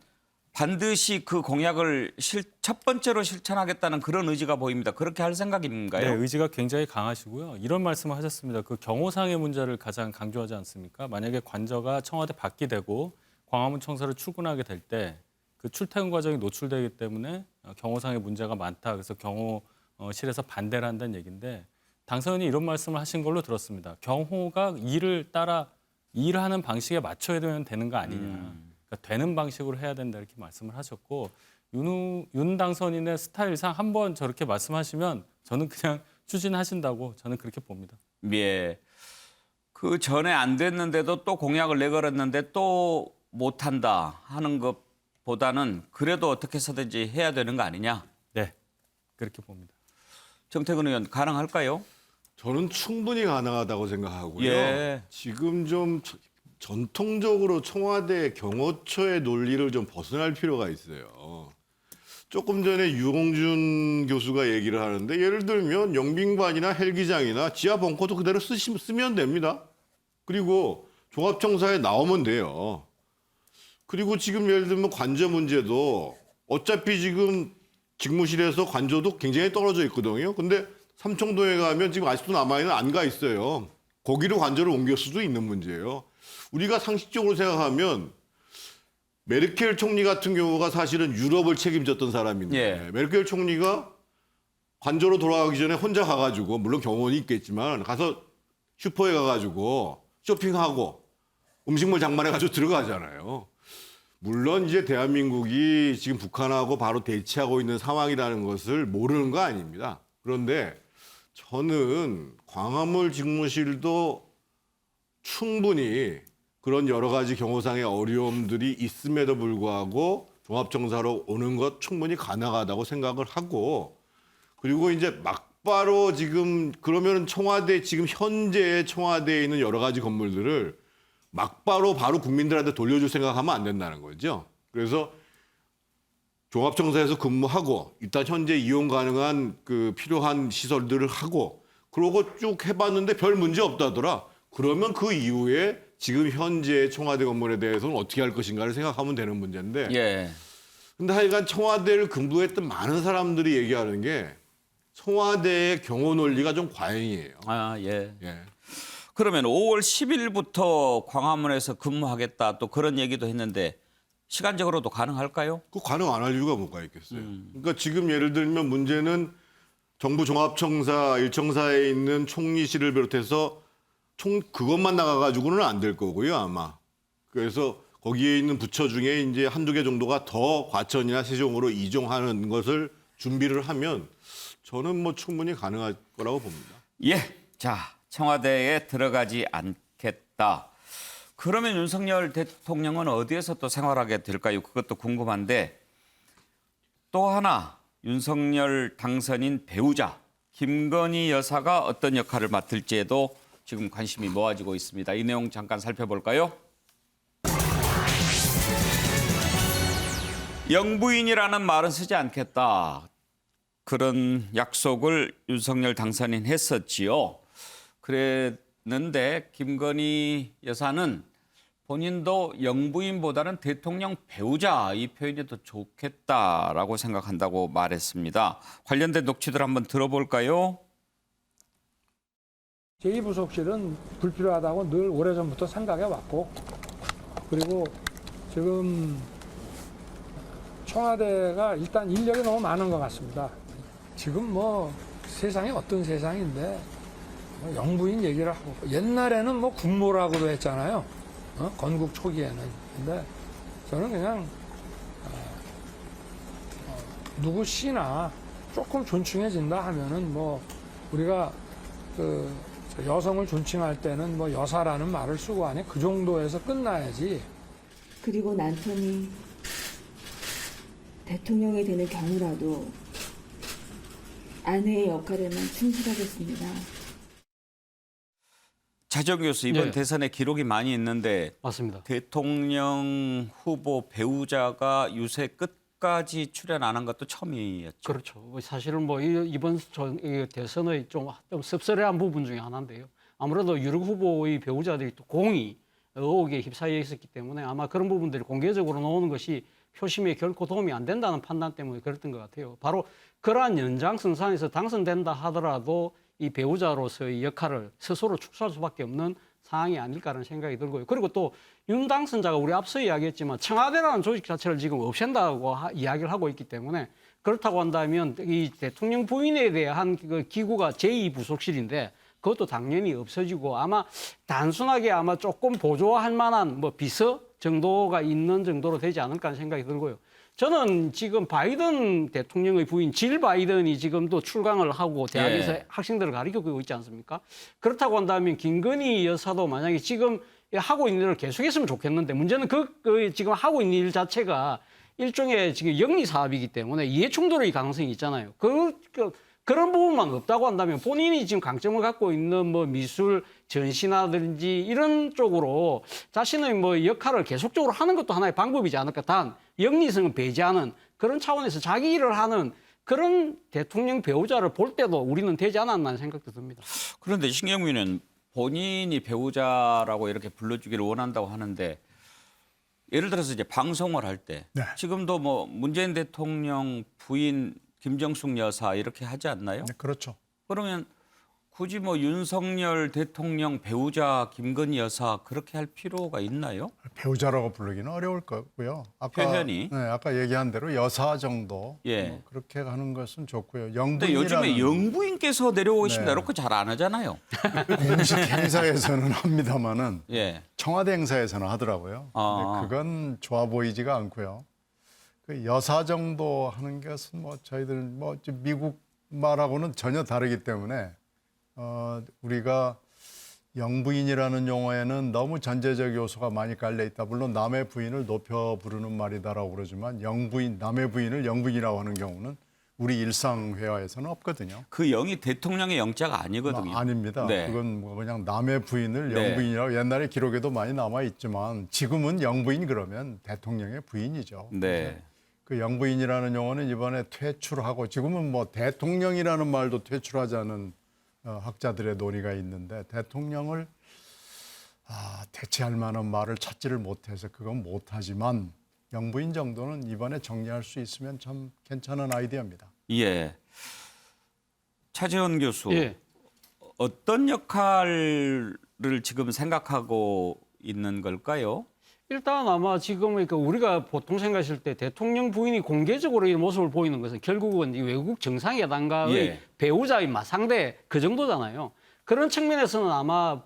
반드시 그 공약을 첫 번째로 실천하겠다는 그런 의지가 보입니다. 그렇게 할 생각인가요? 네, 의지가 굉장히 강하시고요. 이런 말씀을 하셨습니다. 그 경호상의 문제를 가장 강조하지 않습니까? 만약에 관저가 청와대 밖이 되고 광화문 청사를 출근하게 될 때 그 출퇴근 과정이 노출되기 때문에 경호상의 문제가 많다. 그래서 경호실에서 반대를 한다는 얘기인데 당선인이 이런 말씀을 하신 걸로 들었습니다. 경호가 일을 하는 방식에 맞춰야 되는 거 아니냐. 그러니까 되는 방식으로 해야 된다 이렇게 말씀을 하셨고 윤 당선인의 스타일상 한번 저렇게 말씀하시면 저는 그냥 추진하신다고 저는 그렇게 봅니다. 예. 그 전에 안 됐는데도 또 공약을 내걸었는데 또 못한다 하는 것보다는 그래도 어떻게 해서든지 해야 되는 거 아니냐? 네, 그렇게 봅니다. 정태근 의원 가능할까요? 저는 충분히 가능하다고 생각하고요. 예. 지금 좀 전통적으로 청와대 경호처의 논리를 좀 벗어날 필요가 있어요. 조금 전에 유홍준 교수가 얘기를 하는데 예를 들면 영빈관이나 헬기장이나 지하 벙커도 그대로 쓰면 됩니다. 그리고 종합청사에 나오면 돼요. 그리고 지금 예를 들면 관저 문제도 어차피 지금 직무실에서 관저도 굉장히 떨어져 있거든요. 근데 삼청동에 가면 지금 아직도 남아있는 안가 있어요. 거기로 관저를 옮길 수도 있는 문제예요. 우리가 상식적으로 생각하면 메르켈 총리 같은 경우가 사실은 유럽을 책임졌던 사람인데 메르켈 총리가 관저로 돌아가기 전에 혼자 가가지고 물론 경호원이 있겠지만 가서 슈퍼에 가가지고 쇼핑하고 음식물 장만해가지고 들어가잖아요. 물론 이제 대한민국이 지금 북한하고 바로 대치하고 있는 상황이라는 것을 모르는 거 아닙니다. 그런데 저는 광화문 직무실도 충분히 그런 여러 가지 경호상의 어려움들이 있음에도 불구하고 종합청사로 오는 것 충분히 가능하다고 생각을 하고 그리고 이제 막바로 지금 그러면 청와대 지금 현재 청와대에 있는 여러 가지 건물들을 막바로 바로 국민들한테 돌려줄 생각하면 안 된다는 거죠. 그래서 종합청사에서 근무하고 일단 현재 이용 가능한 그 필요한 시설들을 하고 그러고 쭉 해봤는데 별 문제 없다더라. 그러면 그 이후에 지금 현재 청와대 건물에 대해서는 어떻게 할 것인가를 생각하면 되는 문제인데. 예. 근데 하여간 청와대를 근무했던 많은 사람들이 얘기하는 게 청와대의 경호 논리가 좀 과잉이에요. 아, 예. 그러면 5월 10일부터 광화문에서 근무하겠다 또 그런 얘기도 했는데 시간적으로도 가능할까요? 그 가능 안 할 이유가 뭐가 있겠어요. 그러니까 지금 예를 들면 문제는 정부 종합청사 1청사에 있는 총리실을 비롯해서 그것만 나가가지고는 안 될 거고요, 아마. 그래서 거기에 있는 부처 중에 이제 한두 개 정도가 더 과천이나 세종으로 이종하는 것을 준비를 하면 저는 뭐 충분히 가능할 거라고 봅니다. 예. 자, 청와대에 들어가지 않겠다. 그러면 윤석열 대통령은 어디에서 또 생활하게 될까요? 그것도 궁금한데 또 하나 윤석열 당선인 배우자 김건희 여사가 어떤 역할을 맡을지에도 지금 관심이 모아지고 있습니다. 이 내용 잠깐 살펴볼까요? 영부인이라는 말은 쓰지 않겠다. 그런 약속을 윤석열 당선인 했었지요. 그랬는데 김건희 여사는 본인도 영부인보다는 대통령 배우자 이 표현이 더 좋겠다라고 생각한다고 말했습니다. 관련된 녹취들 한번 들어볼까요? 제2부속실은 불필요하다고 늘 오래전부터 생각해 왔고 그리고 지금 청와대가 일단 인력이 너무 많은 것 같습니다. 지금 뭐 세상이 어떤 세상인데 뭐 영부인 얘기를 하고 옛날에는 뭐 국모라고도 했잖아요. 건국 초기에는. 근데 저는 그냥 누구 씨나 조금 존칭해진다 하면은 뭐 우리가 그 여성을 존칭할 때는 뭐 여사라는 말을 쓰고 하니 그 정도에서 끝나야지. 그리고 남편이 대통령이 되는 경우라도 아내의 역할에만 충실하겠습니다. 차정 교수, 이번 네. 대선에 기록이 많이 있는데 맞습니다. 대통령 후보 배우자가 유세 끝까지 출연 안 한 것도 처음이었죠. 그렇죠. 사실은 뭐 이번 이 대선의 좀 씁쓸한 부분 중에 하나인데요. 아무래도 유력 후보의 배우자들이 또 공이 의혹에 휩싸여 있었기 때문에 아마 그런 부분들이 공개적으로 나오는 것이 표심에 결코 도움이 안 된다는 판단 때문에 그랬던 것 같아요. 바로 그러한 연장선상에서 당선된다 하더라도 이 배우자로서의 역할을 스스로 축소할 수밖에 없는 상황이 아닐까라는 생각이 들고요. 그리고 또 윤 당선자가 우리 앞서 이야기했지만 청와대라는 조직 자체를 지금 없앤다고 이야기를 하고 있기 때문에 그렇다고 한다면 이 대통령 부인에 대한 그 기구가 제2부속실인데 그것도 당연히 없어지고 아마 단순하게 아마 조금 보조할 만한 뭐 비서 정도가 있는 정도로 되지 않을까 하는 생각이 들고요. 저는 지금 바이든 대통령의 부인 질 바이든이 지금도 출강을 하고 대학에서 학생들을 가르치고 있지 않습니까? 그렇다고 한다면 김건희 여사도 만약에 지금 하고 있는 일을 계속했으면 좋겠는데 문제는 그 지금 하고 있는 일 자체가 일종의 지금 영리 사업이기 때문에 이해 충돌의 가능성이 있잖아요. 그런 부분만 없다고 한다면 본인이 지금 강점을 갖고 있는 뭐 미술 전시나든지 이런 쪽으로 자신의 뭐 역할을 계속적으로 하는 것도 하나의 방법이지 않을까. 단 영리성은 배제하는 그런 차원에서 자기 일을 하는 그런 대통령 배우자를 볼 때도 우리는 되지 않았나 하는 생각도 듭니다. 그런데 신경민은 본인이 배우자라고 이렇게 불러주기를 원한다고 하는데 예를 들어서 이제 방송을 할 때 지금도 뭐 문재인 대통령 부인 김정숙 여사 이렇게 하지 않나요? 네, 그렇죠. 그러면 굳이 뭐 윤석열 대통령 배우자 김건희 여사 그렇게 할 필요가 있나요? 배우자라고 부르기는 어려울 거고요. 표현이. 아까 얘기한 대로 여사 정도 뭐 그렇게 하는 것은 좋고요. 근데 요즘에 영부인께서 내려오고 싶다 이렇게 잘 안 하잖아요. 공식 행사에서는 합니다마는 청와대 행사에서는 하더라고요. 근데 그건 좋아 보이지가 않고요. 그 여사 정도 하는 것은 뭐 저희들 뭐 미국 말하고는 전혀 다르기 때문에 우리가 영부인이라는 용어에는 너무 전제적 요소가 많이 깔려 있다. 물론 남의 부인을 높여 부르는 말이다라고 그러지만 영부인, 남의 부인을 영부인이라고 하는 경우는 우리 일상 회화에서는 없거든요. 그 영이 대통령의 영자가 아니거든요. 아닙니다. 그건 뭐 그냥 남의 부인을 영부인이라고 옛날에 기록에도 많이 남아 있지만 지금은 영부인 그러면 대통령의 부인이죠. 그 영부인이라는 용어는 이번에 퇴출하고 지금은 뭐 대통령이라는 말도 퇴출하자는 학자들의 논의가 있는데 대통령을 대체할 만한 말을 찾지를 못해서 그건 못하지만 영부인 정도는 이번에 정리할 수 있으면 참 괜찮은 아이디어입니다. 예. 차재원 교수, 어떤 역할을 지금 생각하고 있는 걸까요? 일단 아마 지금 그러니까 우리가 보통 생각했을 때 대통령 부인이 공개적으로 이 모습을 보이는 것은 결국은 이 외국 정상회담과의 배우자의 상대 그 정도잖아요. 그런 측면에서는 아마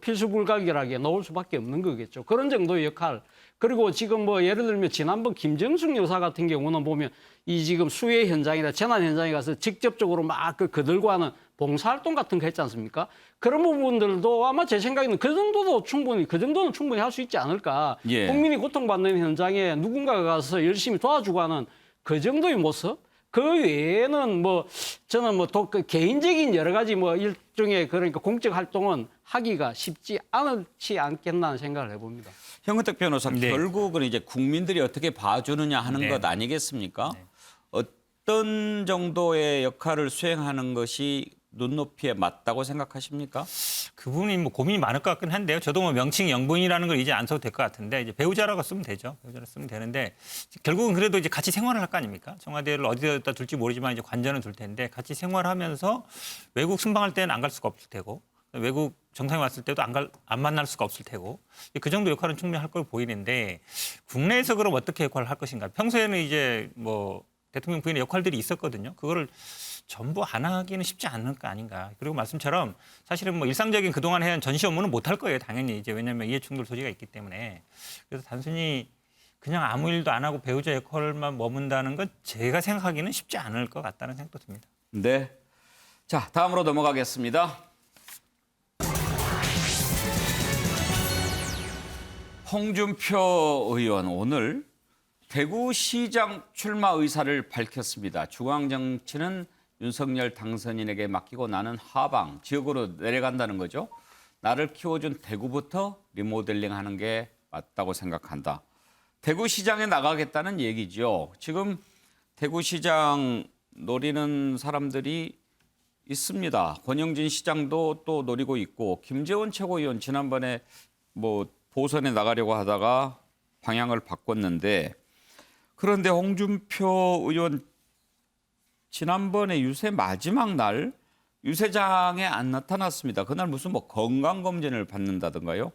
필수불가결하게 넣을 수밖에 없는 거겠죠. 그런 정도의 역할. 그리고 지금 뭐 예를 들면 지난번 김정숙 여사 같은 경우는 보면 이 지금 수해 현장이나 재난 현장에 가서 직접적으로 막 그들과 하는 봉사활동 같은 거 했지 않습니까? 그런 부분들도 아마 제 생각에는 그 정도는 충분히 할 수 있지 않을까. 국민이 고통받는 현장에 누군가가 가서 열심히 도와주고 하는 그 정도의 모습. 그 외에는 뭐 저는 뭐 개인적인 여러 가지 뭐 일종의 그러니까 공적 활동은 하기가 쉽지 않겠나 생각을 해봅니다. 현근택 변호사, 결국은 이제 국민들이 어떻게 봐주느냐 하는 것 아니겠습니까? 어떤 정도의 역할을 수행하는 것이 눈높이에 맞다고 생각하십니까? 그 부분이 뭐 고민이 많을 것 같긴 한데요. 저도 뭐 명칭 영부인이라는 걸 이제 안 써도 될 것 같은데 이제 배우자라고 쓰면 되죠. 배우자라고 쓰면 되는데 결국은 그래도 이제 같이 생활을 할 거 아닙니까? 청와대를 어디다 둘지 모르지만 이제 관전은 둘 텐데 같이 생활하면서 외국 순방할 때는 안 갈 수가 없을 테고 외국 정상에 왔을 때도 안 만날 수가 없을 테고 그 정도 역할은 충분히 할 걸 보이는데 국내에서 그럼 어떻게 역할을 할 것인가? 평소에는 이제 뭐 대통령 부인의 역할들이 있었거든요. 그거를 전부 안 하기는 쉽지 않을 거 아닌가. 그리고 말씀처럼 사실은 뭐 일상적인 그동안 해온 전시 업무는 못 할 거예요. 당연히 이제 왜냐하면 이해충돌 소지가 있기 때문에. 그래서 단순히 그냥 아무 일도 안 하고 배우자 역할만 머문다는 건 제가 생각하기는 쉽지 않을 것 같다는 생각도 듭니다. 네. 자, 다음으로 넘어가겠습니다. 홍준표 의원 오늘 대구시장 출마 의사를 밝혔습니다. 중앙정치는 윤석열 당선인에게 맡기고 나는 하방, 지역으로 내려간다는 거죠. 나를 키워준 대구부터 리모델링하는 게 맞다고 생각한다. 대구시장에 나가겠다는 얘기죠. 지금 대구시장 노리는 사람들이 있습니다. 권영진 시장도 또 노리고 있고 김재원 최고위원 지난번에 뭐 보선에 나가려고 하다가 방향을 바꿨는데 그런데 홍준표 의원 지난번에 유세 마지막 날 유세장에 안 나타났습니다. 그날 무슨 뭐 건강검진을 받는다던가요.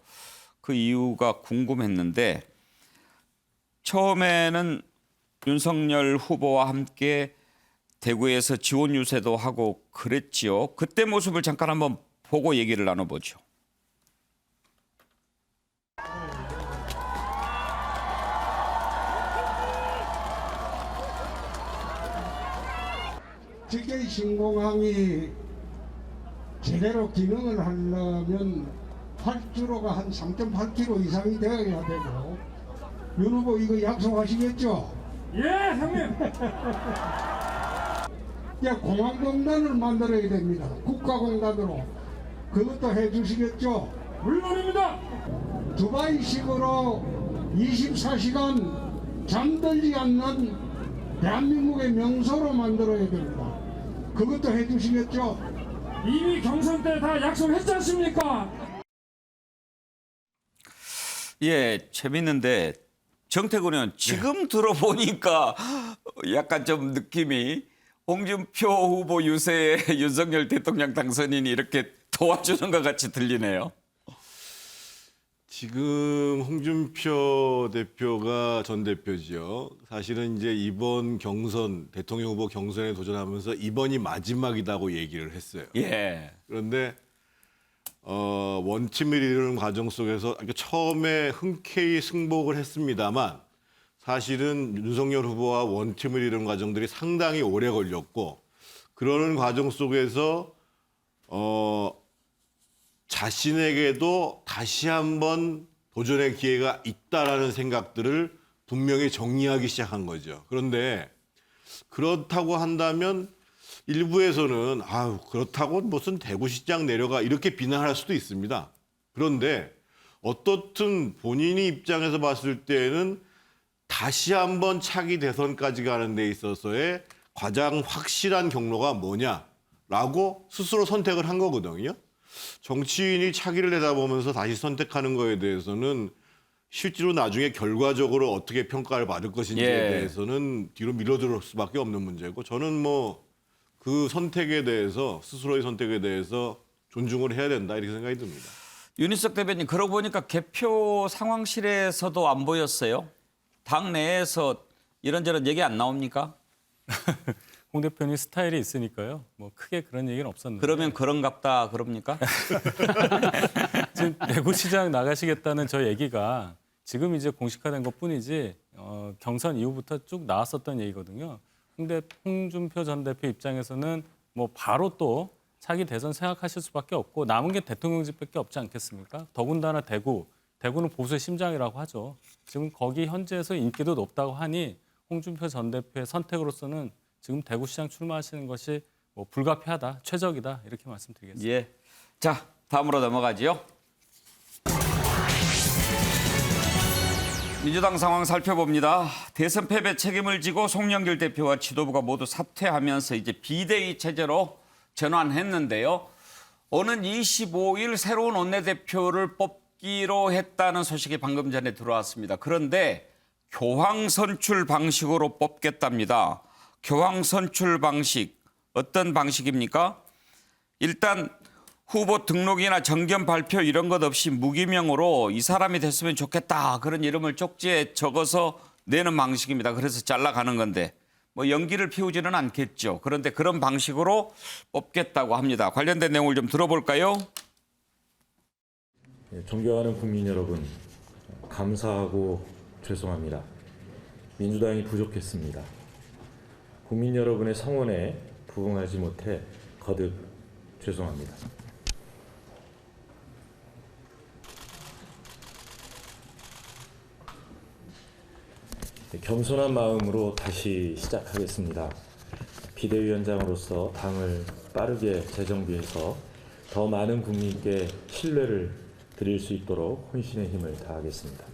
그 이유가 궁금했는데 처음에는 윤석열 후보와 함께 대구에서 지원 유세도 하고 그랬지요. 그때 모습을 잠깐 한번 보고 얘기를 나눠보죠. 직계 신공항이 제대로 기능을 하려면 활주로가 한 3.8km 이상이 되어야 되고 윤 후보 이거 약속하시겠죠? 예, 형님. 공항공단을 만들어야 됩니다. 국가공단으로. 그것도 해주시겠죠? 물론입니다. 두바이식으로 24시간 잠들지 않는 대한민국의 명소로 만들어야 됩니다. 그것도 해주시겠죠? 이미 경선 때 다 약속했지 않습니까? 예, 재밌는데 정태근 의원 지금 들어보니까 약간 좀 느낌이 홍준표 후보 유세에 윤석열 대통령 당선인이 이렇게 도와주는 것 같이 들리네요. 지금 홍준표 대표가 전 대표죠. 사실은 이제 이번 경선, 대통령 후보 경선에 도전하면서 이번이 마지막이라고 얘기를 했어요. 예. 그런데 원팀을 이루는 과정 속에서 처음에 흔쾌히 승복을 했습니다만 사실은 윤석열 후보와 원팀을 이루는 과정들이 상당히 오래 걸렸고 그러는 과정 속에서 자신에게도 다시 한번 도전의 기회가 있다라는 생각들을 분명히 정리하기 시작한 거죠. 그런데 그렇다고 한다면 일부에서는 그렇다고 무슨 대구시장 내려가 이렇게 비난할 수도 있습니다. 그런데 어떻든 본인이 입장에서 봤을 때는 다시 한번 차기 대선까지 가는 데 있어서의 가장 확실한 경로가 뭐냐라고 스스로 선택을 한 거거든요. 정치인이 차기를 내다보면서 다시 선택하는 거에 대해서는 실제로 나중에 결과적으로 어떻게 평가를 받을 것인지에 대해서는 뒤로 밀어둘 수밖에 없는 문제고 저는 뭐 그 선택에 대해서 스스로의 선택에 대해서 존중을 해야 된다 이렇게 생각이 듭니다. 윤희석 대변인 그러고 보니까 개표 상황실에서도 안 보였어요. 당 내에서 이런저런 얘기 안 나옵니까? 홍 대표님 스타일이 있으니까요. 뭐 크게 그런 얘기는 없었는데. 그러면 그런갑다 그럽니까? 지금 대구시장 나가시겠다는 저 얘기가 지금 이제 공식화된 것뿐이지 경선 이후부터 쭉 나왔었던 얘기거든요. 근데 홍준표 전 대표 입장에서는 뭐 바로 또 차기 대선 생각하실 수밖에 없고 남은 게 대통령직밖에 없지 않겠습니까? 더군다나 대구는 보수의 심장이라고 하죠. 지금 거기 현지에서 인기도 높다고 하니 홍준표 전 대표의 선택으로서는 지금 대구시장 출마하시는 것이 뭐 불가피하다, 최적이다 이렇게 말씀드리겠습니다. 예. 자, 다음으로 넘어가지요. 민주당 상황 살펴봅니다. 대선 패배 책임을 지고 송영길 대표와 지도부가 모두 사퇴하면서 이제 비대위 체제로 전환했는데요. 오는 25일 새로운 원내대표를 뽑기로 했다는 소식이 방금 전에 들어왔습니다. 그런데 교황 선출 방식으로 뽑겠답니다. 교황 선출 방식, 어떤 방식입니까? 일단 후보 등록이나 정견 발표 이런 것 없이 무기명으로 이 사람이 됐으면 좋겠다. 그런 이름을 쪽지에 적어서 내는 방식입니다. 그래서 잘 나가는 건데 뭐 연기를 피우지는 않겠죠. 그런데 그런 방식으로 뽑겠다고 합니다. 관련된 내용을 좀 들어볼까요? 존경하는 국민 여러분, 감사하고 죄송합니다. 민주당이 부족했습니다. 국민 여러분의 성원에 부응하지 못해 거듭 죄송합니다. 겸손한 마음으로 다시 시작하겠습니다. 비대위원장으로서 당을 빠르게 재정비해서 더 많은 국민께 신뢰를 드릴 수 있도록 혼신의 힘을 다하겠습니다.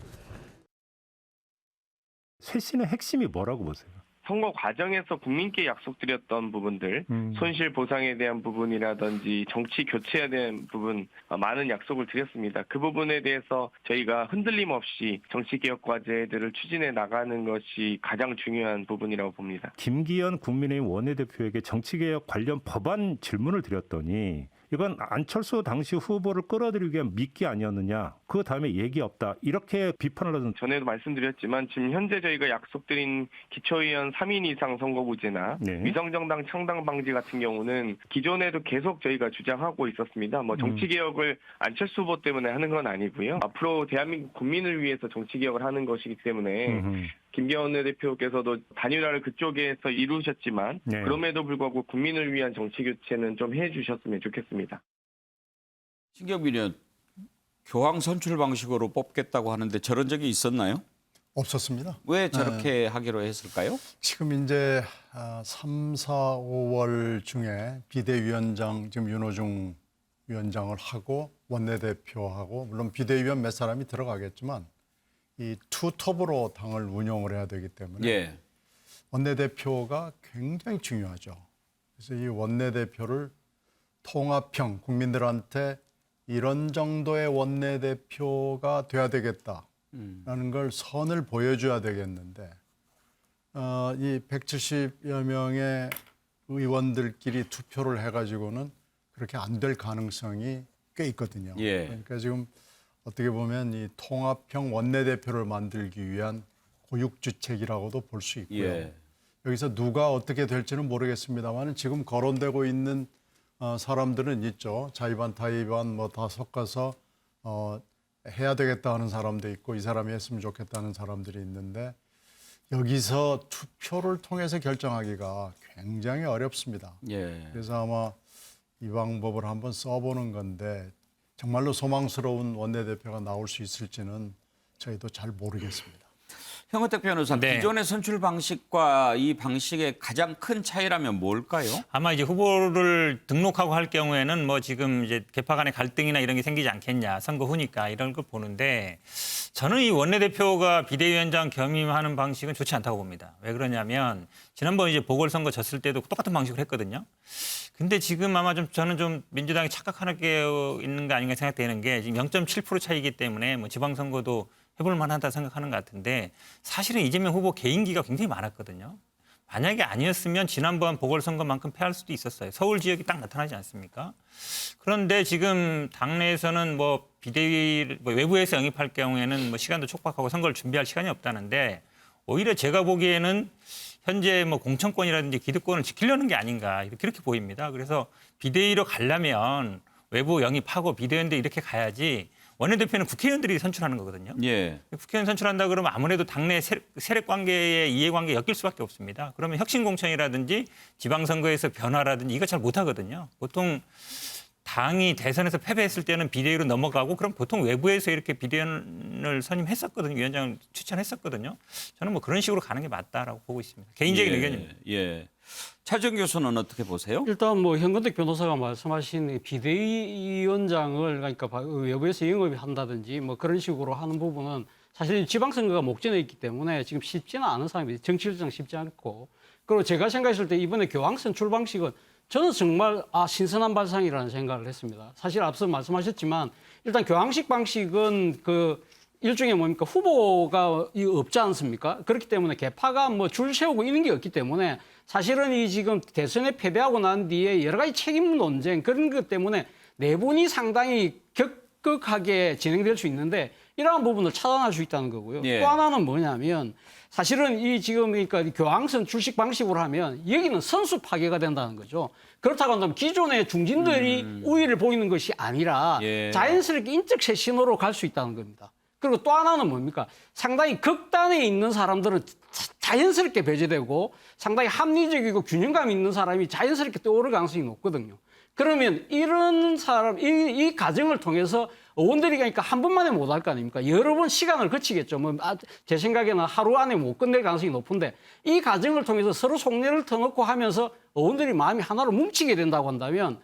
쇄신의 핵심이 뭐라고 보세요? 선거 과정에서 국민께 약속드렸던 부분들, 손실 보상에 대한 부분이라든지 정치 교체에 대한 부분 많은 약속을 드렸습니다. 그 부분에 대해서 저희가 흔들림 없이 정치개혁 과제들을 추진해 나가는 것이 가장 중요한 부분이라고 봅니다. 김기현 국민의힘 원내대표에게 정치개혁 관련 법안 질문을 드렸더니 이건 안철수 당시 후보를 끌어들이기 위한 미끼 아니었느냐. 그 다음에 얘기 없다. 이렇게 비판을 하던. 전에도 말씀드렸지만 지금 현재 저희가 약속드린 기초의원 3인 이상 선거구제나 위성정당 창당 방지 같은 경우는 기존에도 계속 저희가 주장하고 있었습니다. 뭐 정치개혁을 안철수 후보 때문에 하는 건 아니고요. 앞으로 대한민국 국민을 위해서 정치개혁을 하는 것이기 때문에 김기현 원내대표께서도 단일화를 그쪽에서 이루셨지만 그럼에도 불구하고 국민을 위한 정치교체는 좀 해주셨으면 좋겠습니다. 신경민 의원, 교황 선출 방식으로 뽑겠다고 하는데 저런 적이 있었나요? 없었습니다. 왜 저렇게 하기로 했을까요? 지금 이제 3, 4, 5월 중에 비대위원장 지금 윤호중 위원장을 하고 원내대표하고 물론 비대위원 몇 사람이 들어가겠지만 이 투톱으로 당을 운영을 해야 되기 때문에 원내대표가 굉장히 중요하죠. 그래서 이 원내대표를 통합형 국민들한테 이런 정도의 원내대표가 돼야 되겠다라는 걸 선을 보여줘야 되겠는데 이 170여 명의 의원들끼리 투표를 해가지고는 그렇게 안 될 가능성이 꽤 있거든요. 그러니까 지금 어떻게 보면 이 통합형 원내대표를 만들기 위한 고육주책이라고도 볼 수 있고요. 여기서 누가 어떻게 될지는 모르겠습니다만 지금 거론되고 있는 사람들은 있죠. 자의반, 타의반 뭐 다 섞어서 해야 되겠다 하는 사람도 있고 이 사람이 했으면 좋겠다는 사람들이 있는데 여기서 투표를 통해서 결정하기가 굉장히 어렵습니다. 그래서 아마 이 방법을 한번 써보는 건데 정말로 소망스러운 원내대표가 나올 수 있을지는 저희도 잘 모르겠습니다. 현근택 변호사, 기존의 선출 방식과 이 방식의 가장 큰 차이라면 뭘까요? 아마 이제 후보를 등록하고 할 경우에는 뭐 지금 이제 계파 간의 갈등이나 이런 게 생기지 않겠냐, 선거 후니까 이런 걸 보는데 저는 이 원내대표가 비대위원장 겸임하는 방식은 좋지 않다고 봅니다. 왜 그러냐면 지난번 이제 보궐선거 졌을 때도 똑같은 방식으로 했거든요. 근데 지금 아마 저는 좀 민주당이 착각하게 있는 거 아닌가 생각되는 게 지금 0.7% 차이기 때문에 뭐 지방선거도 해볼 만하다 생각하는 것 같은데 사실은 이재명 후보 개인기가 굉장히 많았거든요. 만약에 아니었으면 지난번 보궐선거만큼 패할 수도 있었어요. 서울 지역이 딱 나타나지 않습니까? 그런데 지금 당내에서는 뭐 비대위 외부에서 영입할 경우에는 뭐 시간도 촉박하고 선거를 준비할 시간이 없다는데 오히려 제가 보기에는 현재 뭐 공천권이라든지 기득권을 지키려는 게 아닌가 이렇게 보입니다. 그래서 비대위로 가려면 외부 영입하고 비대위원들 이렇게 가야지 원내대표는 국회의원들이 선출하는 거거든요. 국회의원 선출한다 그러면 아무래도 당내 세력 관계의 이해관계에 엮일 수밖에 없습니다. 그러면 혁신 공천이라든지 지방선거에서 변화라든지 이거 잘 못하거든요. 보통 당이 대선에서 패배했을 때는 비대위로 넘어가고 그럼 보통 외부에서 이렇게 비대위원을 선임했었거든요. 위원장을 추천했었거든요. 저는 뭐 그런 식으로 가는 게 맞다라고 보고 있습니다. 개인적인 의견입니다. 차정 교수는 어떻게 보세요? 일단 뭐 현근택 변호사가 말씀하신 비대위원장을 그러니까 외부에서 영입한다든지 뭐 그런 식으로 하는 부분은 사실 지방선거가 목전에 있기 때문에 지금 쉽지는 않은 상황입니다. 정치일정 쉽지 않고. 그리고 제가 생각했을 때 이번에 교황 선출 방식은 저는 정말 신선한 발상이라는 생각을 했습니다. 사실 앞서 말씀하셨지만 일단 교황식 방식은 그 일종의 뭡니까 후보가 없지 않습니까? 그렇기 때문에 개파가 뭐 줄 세우고 이런 게 없기 때문에 사실은 이 지금 대선에 패배하고 난 뒤에 여러 가지 책임 논쟁 그런 것 때문에 내분이 상당히 격하게 진행될 수 있는데 이러한 부분을 차단할 수 있다는 거고요. 예. 또 하나는 뭐냐면 사실은 이 지금 그러니까 교황선 출식 방식으로 하면 여기는 선수 파괴가 된다는 거죠. 그렇다고 한다면 기존의 중진들이 우위를 보이는 것이 아니라 예. 자연스럽게 인적 쇄신으로 갈 수 있다는 겁니다. 그리고 또 하나는 뭡니까? 상당히 극단에 있는 사람들은 자연스럽게 배제되고 상당히 합리적이고 균형감 있는 사람이 자연스럽게 떠오를 가능성이 높거든요. 그러면 이런 사람, 이 과정을 통해서 의원들이 그러니까 한 번만에 못 할 거 아닙니까? 여러 번 시간을 거치겠죠. 제 생각에는 하루 안에 못 끝낼 가능성이 높은데 이 과정을 통해서 서로 속내를 터놓고 하면서 의원들이 마음이 하나로 뭉치게 된다고 한다면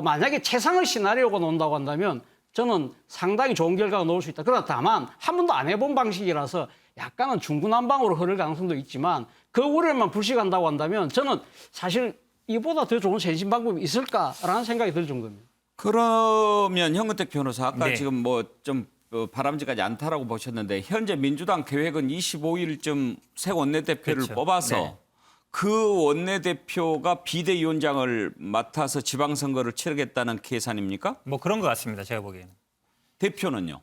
만약에 최상의 시나리오가 나온다고 한다면 저는 상당히 좋은 결과가 나올 수 있다. 그러나 다만 한 번도 안 해본 방식이라서 약간은 중구난방으로 흐를 가능성도 있지만 그 우려만 불식한다고 한다면 저는 사실 이보다 더 좋은 쇄신 방법이 있을까라는 생각이 들 정도입니다. 그러면 현근택 변호사 아까 네. 지금 뭐 좀 바람직하지 않다라고 보셨는데 현재 민주당 계획은 25일쯤 새 원내대표를 그렇죠. 뽑아서 네. 그 원내대표가 비대위원장을 맡아서 지방선거를 치르겠다는 계산입니까? 뭐 그런 것 같습니다. 제가 보기에는. 대표는요?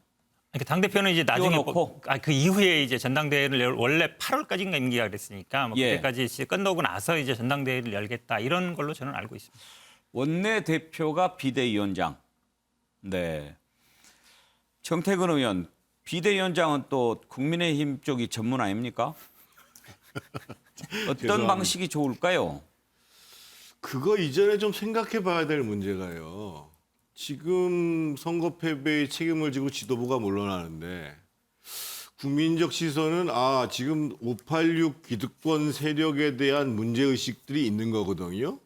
그러니까 당 대표는 이제 나중에 띄워놓고? 그 이후에 이제 전당대회를 원래 8월까지인가 임기가 그랬으니까 뭐 예. 그때까지 이제 끝나고 나서 이제 전당대회를 열겠다 이런 걸로 저는 알고 있습니다. 원내대표가 비대위원장. 네. 정태근 의원, 비대위원장은 또 국민의힘 쪽이 전문 아닙니까? 어떤 죄송합니다. 방식이 좋을까요? 그거 이전에 좀 생각해 봐야 될 문제가요. 지금 선거 패배의 책임을 지고 지도부가 물러나는데 국민적 시선은 지금 586 기득권 세력에 대한 문제의식들이 있는 거거든요.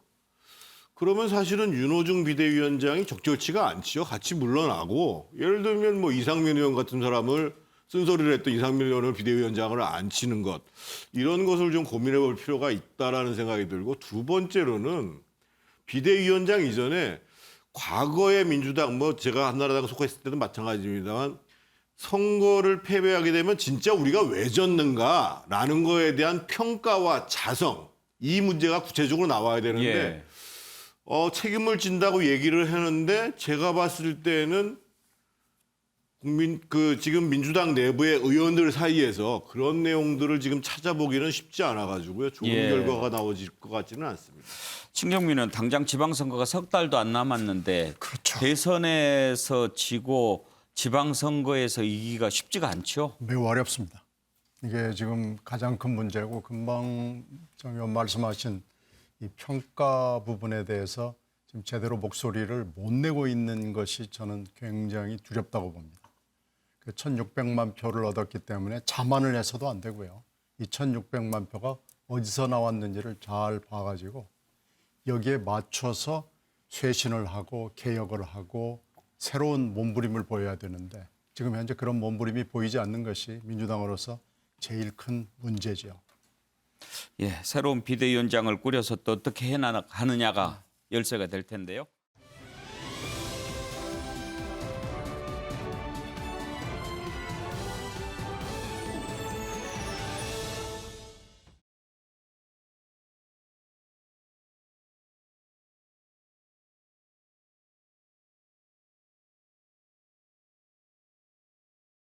그러면 사실은 윤호중 비대위원장이 적절치가 않지요. 같이 물러나고 예를 들면 뭐 이상민 의원 같은 사람을 쓴소리를 했던 이상민 의원을 비대위원장을 앉히는 것 이런 것을 좀 고민해 볼 필요가 있다라는 생각이 들고 두 번째로는 비대위원장 이전에 과거의 민주당 뭐 제가 한나라당 속했을 때도 마찬가지입니다만 선거를 패배하게 되면 진짜 우리가 왜 졌는가라는 거에 대한 평가와 자성 이 문제가 구체적으로 나와야 되는데 예. 책임을 진다고 얘기를 했는데 제가 봤을 때는 지금 민주당 내부의 의원들 사이에서 그런 내용들을 지금 찾아보기는 쉽지 않아가지고요. 좋은 예. 결과가 나오질 것 같지는 않습니다. 친경민은 당장 지방선거가 석 달도 안 남았는데 그렇죠. 대선에서 지고 지방선거에서 이기기가 쉽지가 않죠. 매우 어렵습니다. 이게 지금 가장 큰 문제고 금방 정 의원 말씀하신 이 평가 부분에 대해서 지금 제대로 목소리를 못 내고 있는 것이 저는 굉장히 두렵다고 봅니다. 그 1,600만 표를 얻었기 때문에 자만을 해서도 안 되고요. 이 1,600만 표가 어디서 나왔는지를 잘 봐가지고 여기에 맞춰서 쇄신을 하고 개혁을 하고 새로운 몸부림을 보여야 되는데 지금 현재 그런 몸부림이 보이지 않는 것이 민주당으로서 제일 큰 문제죠. 예, 새로운 비대위원장을 꾸려서 또 어떻게 해나가느냐가 열쇠가 될 텐데요.